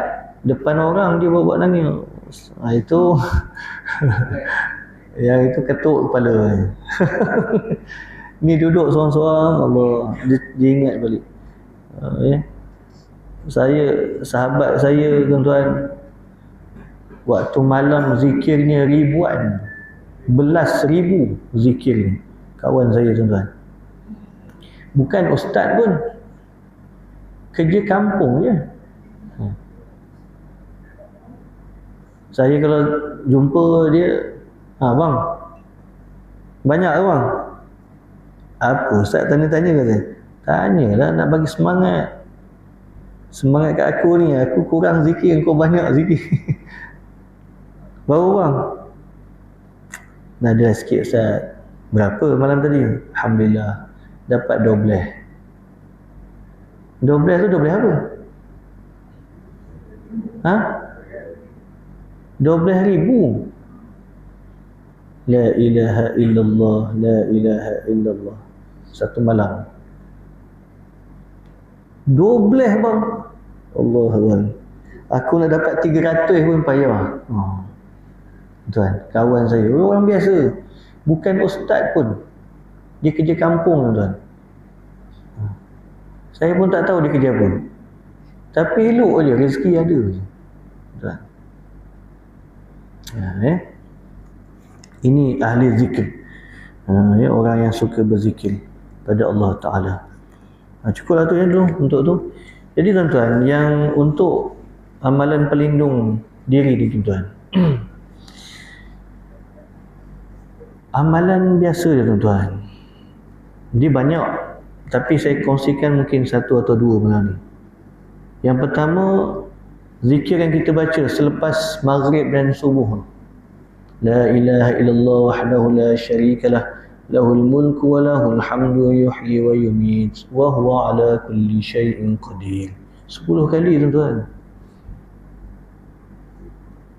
depan orang dia buat-buat nangis. Itu yang itu ketuk kepala. Ni duduk seorang-seorang, Allah, dia ingat balik. Ya. Sahabat saya tuan-tuan, waktu malam zikirnya ribuan, belas ribu zikir kawan saya tuan-tuan. Bukan ustaz pun, kerja kampung je. Saya kalau jumpa dia, bang, banyak ke bang? Apa ustaz tanya-tanya kata? Tanyalah, nak bagi semangat. Semangat kat aku ni, aku kurang zikir, kau banyak zikir. Baru bang, ada sikit ustaz. Berapa malam tadi? Alhamdulillah dapat 12. 12 tu 12 apa? 12,000. La ilaha illallah, la ilaha illallah. Satu malam 12 bang. Allah Allah. Aku nak dapat 300 pun payah. Tuan, kawan saya, orang biasa, bukan ustaz pun, dia kerja kampung tuan. Saya pun tak tahu dia kerja apa, tapi elok je, rezeki ada tuan. Ini ahli zikir, orang yang suka berzikir pada Allah Ta'ala. Cukuplah tu ya dulu untuk tu. Jadi tuan-tuan, yang untuk amalan pelindung diri ni tuan-tuan, amalan biasa je tuan-tuan, dia banyak, tapi saya kongsikan mungkin satu atau dua malam ni. Yang pertama, zikir yang kita baca selepas maghrib dan subuh. La ilaha illallah wahdahu la syarikalah, lahul mulku wa lahul hamdu yuhyi wa yumit wa huwa ala kulli syai'in qadir. 10 kali tuan-tuan.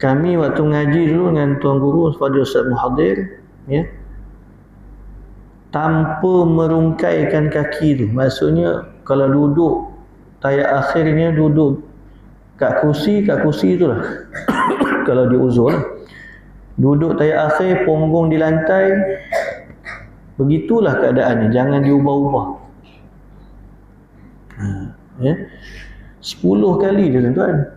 Kami waktu ngaji dulu dengan tuan guru Fadil Ustaz Muhadir, ya, tanpa merungkaikan kaki tu, maksudnya kalau duduk tayat akhirnya duduk kat kursi tu lah. Kalau dia uzur lah, duduk tayat akhir, punggung di lantai, begitulah keadaannya, jangan diubah-ubah. 10 kali dia tuan-tuan.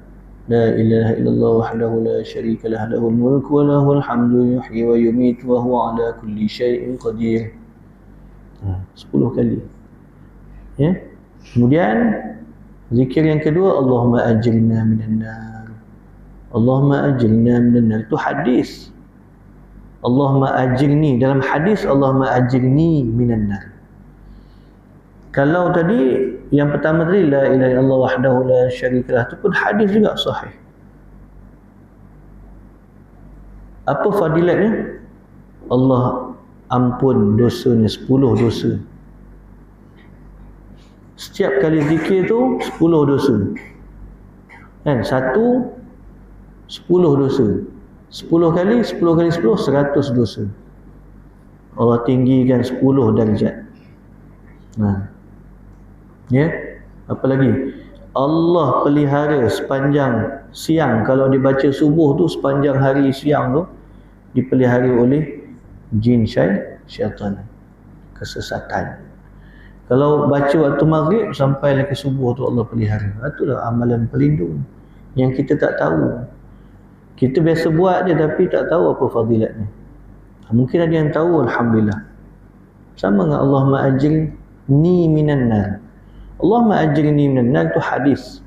La ilaha illallah wahdahu la syarikalah, lahul mulku wa lahul hamdu yuhyi wa yumit wa huwa ala kulli syai'in qadir. 10 kali. Ya. Kemudian zikir yang kedua, Allahumma ajirna minan nar. Allahumma ajirna minan nar, itu hadis. Allahumma ajirni, dalam hadis Allahumma ajirni minan nar. Kalau tadi yang pertama tadi la ilaha illallah wahdahu la syarikalah, itu pun hadis juga sahih. Apa fadilatnya? Allah ampun dosanya 10 dosa. Setiap kali zikir tu 10 dosa. Kan? 10 dosa. 10 kali 10 kali 10 100 dosa. Allah tinggikan 10 darjat. Ya. Apa lagi? Allah pelihara sepanjang siang, kalau dibaca subuh tu sepanjang hari siang tu dipelihara oleh jin syaitan, kesesatan. Kalau baca waktu maghrib sampai ke subuh tu Allah pelihara. Itulah amalan pelindung yang kita tak tahu. Kita biasa buat je tapi tak tahu apa fadilatnya. Mungkin ada yang tahu, alhamdulillah. Sama dengan Allahumma ajirni minan nar. Allahumma ajirni minan nar itu hadis,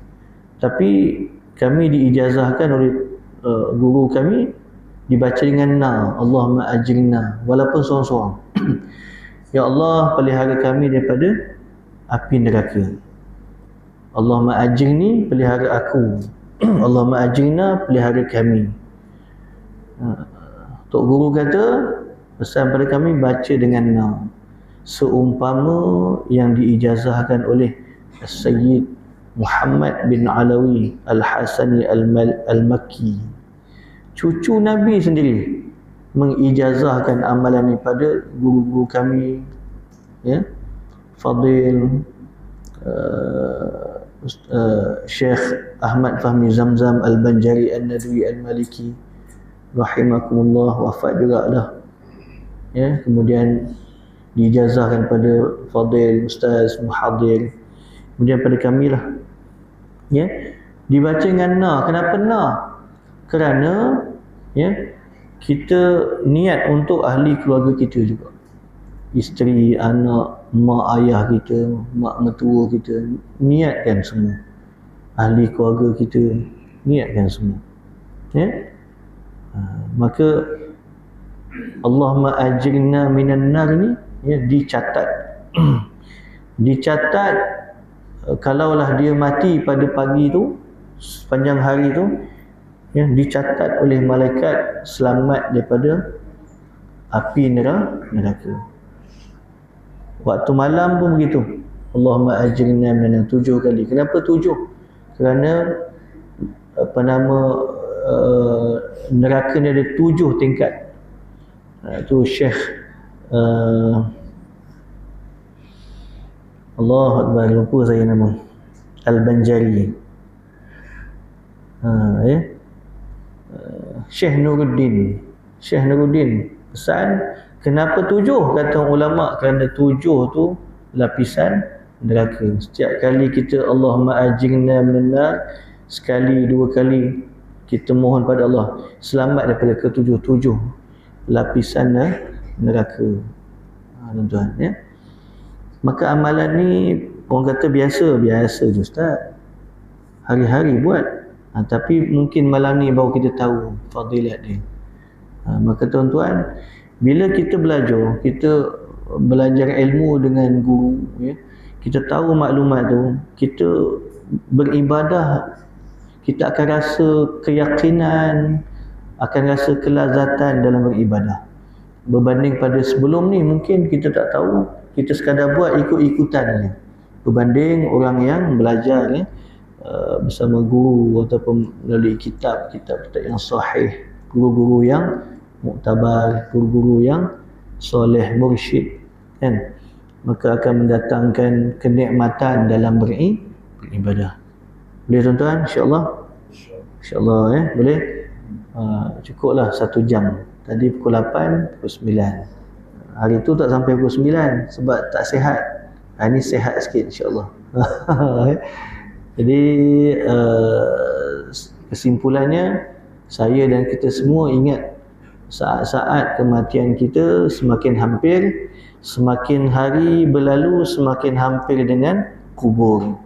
tapi kami diijazahkan oleh guru kami dibaca dengan na, Allahumma ajirna, walaupun seorang-seorang. Ya Allah, pelihara kami daripada api neraka. Allahumma ajirni, pelihara aku. Allahumma ajirna, pelihara kami. Tok Guru kata, pesan pada kami baca dengan na, seumpama yang diijazahkan oleh Sayyid Muhammad bin Alawi Al-Hasani Al-Makki, cucu Nabi sendiri, mengijazahkan amalan ini pada guru-guru kami, ya, Fadil Syekh Ahmad Fahmi Zamzam Al-Banjari An-Nadwi Al-Maliki rahimakumullah, wafat juga dah. ya, kemudian diijazahkan pada fadil, ustaz, muhadir, kemudian pada kami lah, ya, dibaca dengan na. Kenapa na? Kerana ya, kita niat untuk ahli keluarga kita juga, isteri, anak, mak ayah kita, mak mertua kita, niatkan semua. Ahli keluarga kita, niatkan semua, ya. Maka Allahumma ajirna minan nar ni, ya, dicatat. Dicatat, kalaulah dia mati pada pagi tu, sepanjang hari tu, ya, dicatat oleh malaikat selamat daripada api neraka. Waktu malam pun begitu. Allahumma ajirna minan nar 7 kali. Kenapa 7? Kerana neraka ni ada 7 tingkat. Itu Syekh Allah Akbar, lupa saya nama, Al-Banjari, ya, Syekh Nuruddin pesan, kenapa 7? Kata ulama, kerana 7 tu lapisan neraka. Setiap kali kita Allahumma ajirna minan nar, sekali, 2 kali kita mohon pada Allah selamat daripada ke-7 lapisan neraka. Tuan-tuan, ya. Maka amalan ni orang kata biasa je ustaz, hari-hari buat, tapi mungkin malam ni baru kita tahu fadilat dia. Maka tuan-tuan, bila kita belajar ilmu dengan guru, ya, kita tahu maklumat tu, kita beribadah, kita akan rasa keyakinan, akan rasa kelazatan dalam beribadah. Berbanding pada sebelum ni, mungkin kita tak tahu, kita sekadar buat ikut-ikutan je. Berbanding orang yang belajar, ya, bersama guru ataupun melalui kitab yang sahih, guru-guru yang muktabar, guru-guru yang soleh, mursyid, kan, maka akan mendatangkan kenikmatan dalam beribadah. Boleh tuan-tuan? InsyaAllah, ya, boleh. Cukuplah 1 jam. Tadi pukul 8, pukul 9. Hari tu tak sampai pukul 9 sebab tak sihat. Ini sihat sikit insyaAllah. Jadi kesimpulannya, saya dan kita semua ingat saat-saat kematian kita semakin hampir, semakin hari berlalu semakin hampir dengan kubur.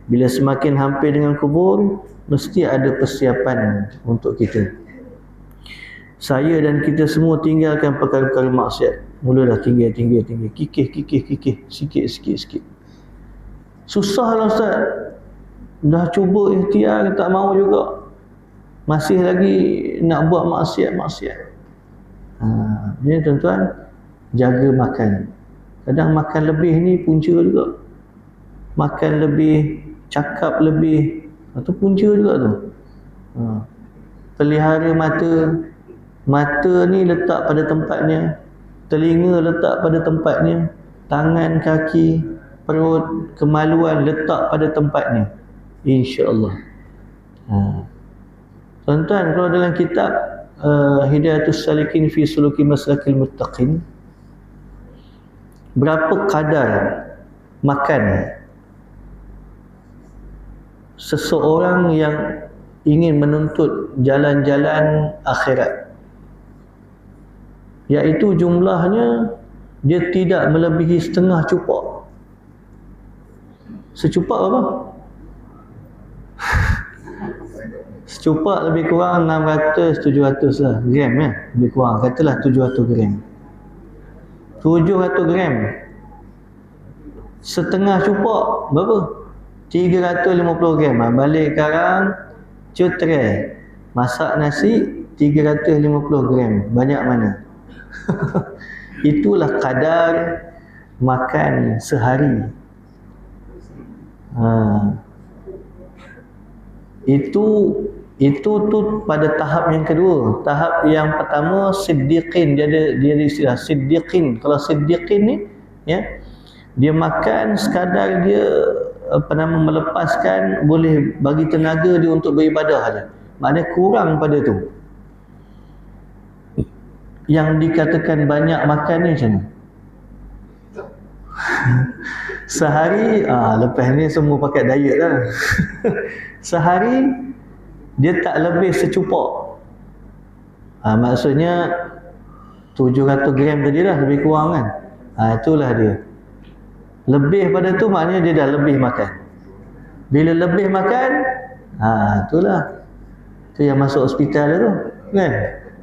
Bila semakin hampir dengan kubur, mesti ada persiapan untuk kita. Saya dan kita semua tinggalkan perkara-perkara maksiat. Mulalah tinggal, kikih, sikit. Susahlah ustaz. Dah cuba ikhtiar, tak mau juga. Masih lagi nak buat maksiat. Jadi tuan-tuan, jaga makan. Kadang makan lebih ni punca juga. Makan lebih, cakap lebih, itu punca juga tu. Pelihara mata ni letak pada tempatnya, telinga letak pada tempatnya, tangan, kaki, perut, kemaluan letak pada tempatnya, insya-Allah. Tuan-tuan, kalau dalam kitab Hidayatus Salikin fi Suluki Maslakil Muttaqin, berapa kadar makan seseorang yang ingin menuntut jalan-jalan akhirat, iaitu jumlahnya dia tidak melebihi setengah cupak. Secupak apa? Secupak lebih kurang 600-700 lah gram, ya, lebih kurang, katalah 700 gram. 700 gram setengah cupak berapa? 350 gram. Balik sekarang cutrai, masak nasi 350 gram, banyak mana? Itulah kadar makan sehari. Itu tu pada tahap yang kedua. Tahap yang pertama siddiqin, dia ada istilah siddiqin. Kalau siddiqin ni, ya, dia makan sekadar dia melepaskan, boleh bagi tenaga dia untuk beribadah saja. Maknanya kurang pada tu. yang dikatakan banyak makan ni macam mana? Sehari, lepas ni semua pakai diet lah. Sehari dia tak lebih secupak. Maksudnya 700 gram tadi lah, lebih kurang kan. Itulah dia. Lebih pada tu maknanya dia dah lebih makan. Bila lebih makan, itulah. Itu yang masuk hospital tu kan.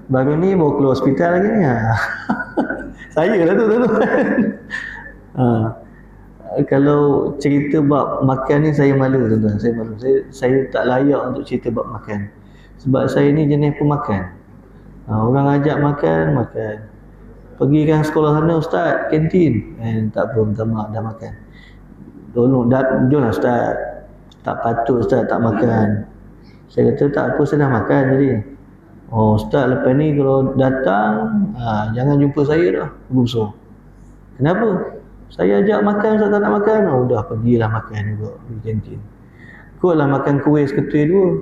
Baru ni baru keluar hospital lagi ni. Saya lah tu tuan-tuan. Kalau cerita bab makan ni saya malu tuan-tuan. Saya malu. Saya tak layak untuk cerita bab makan. Sebab saya ni jenis pemakan. Orang ajak makan. Pergi kan sekolah sana, ustaz, kantin. Tak apa, minta maaf, dah makan. Tolong, jomlah ustaz. Tak patut ustaz tak makan. Saya kata tak apa, saya dah makan tadi. Ustaz lepas ni kalau datang, jangan jumpa saya dah. Busuk. Kenapa? Saya ajak makan, ustaz tak nak makan. Dah pergilah makan juga di kantin. Kotlah makan kuih seketui dua.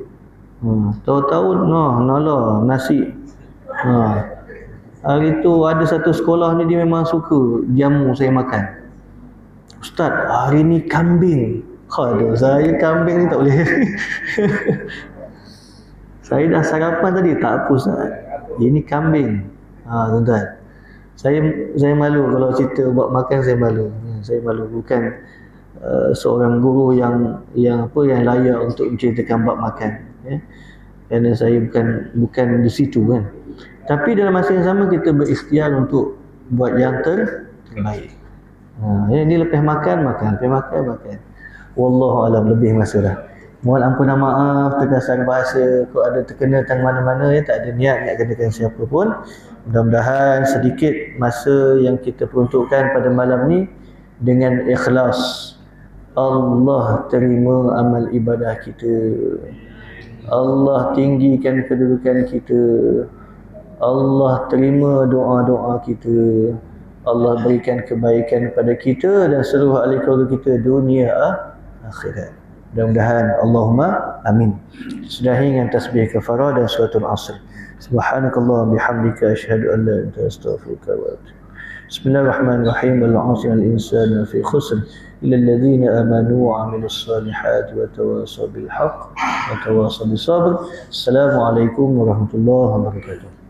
Tahu-tahu nalah nasi. Hari tu ada satu sekolah ni dia memang suka jamu saya makan. Ustaz, hari ni kambing. Aduh, saya kambing ni tak boleh. Saya dah sarapan tadi, tak apa Ustaz. Ini kambing. Tuan-tuan. Saya malu kalau cerita buat makan, saya malu. Saya malu, bukan seorang guru yang layak untuk menceritakan bab makan. Kerana saya bukan di situ kan. Tapi dalam masa yang sama kita berikhtiar untuk buat yang terbaik. Ini lepas makan. Wallahu alam, lebih masa dah. Mohon ampunan maaf terkasar bahasa, kalau ada terkena tang mana-mana, tak ada niat nak kenakan siapa pun. Mudah-mudahan sedikit masa yang kita peruntukkan pada malam ni dengan ikhlas, Allah terima amal ibadah kita. Allah tinggikan kedudukan kita. Allah terima doa-doa kita. Allah berikan kebaikan kepada kita dan seluruh ahli keluarga kita dunia akhirat. Mudah-mudahan, Allahumma amin. Sudahi dengan tasbih kafarah dan suratul asr. Subhanakallah bihamdika asyhadu an la ilaha illa anta astaghfiruka wa atubu. Bismillahirrahmanirrahim. Al-'asr al-insanu fi khusr illa alladhina amanu wa 'amilus salihati wa tawasaw bil haqq wa tawasaw bis sabr. Assalamualaikum warahmatullahi wabarakatuh.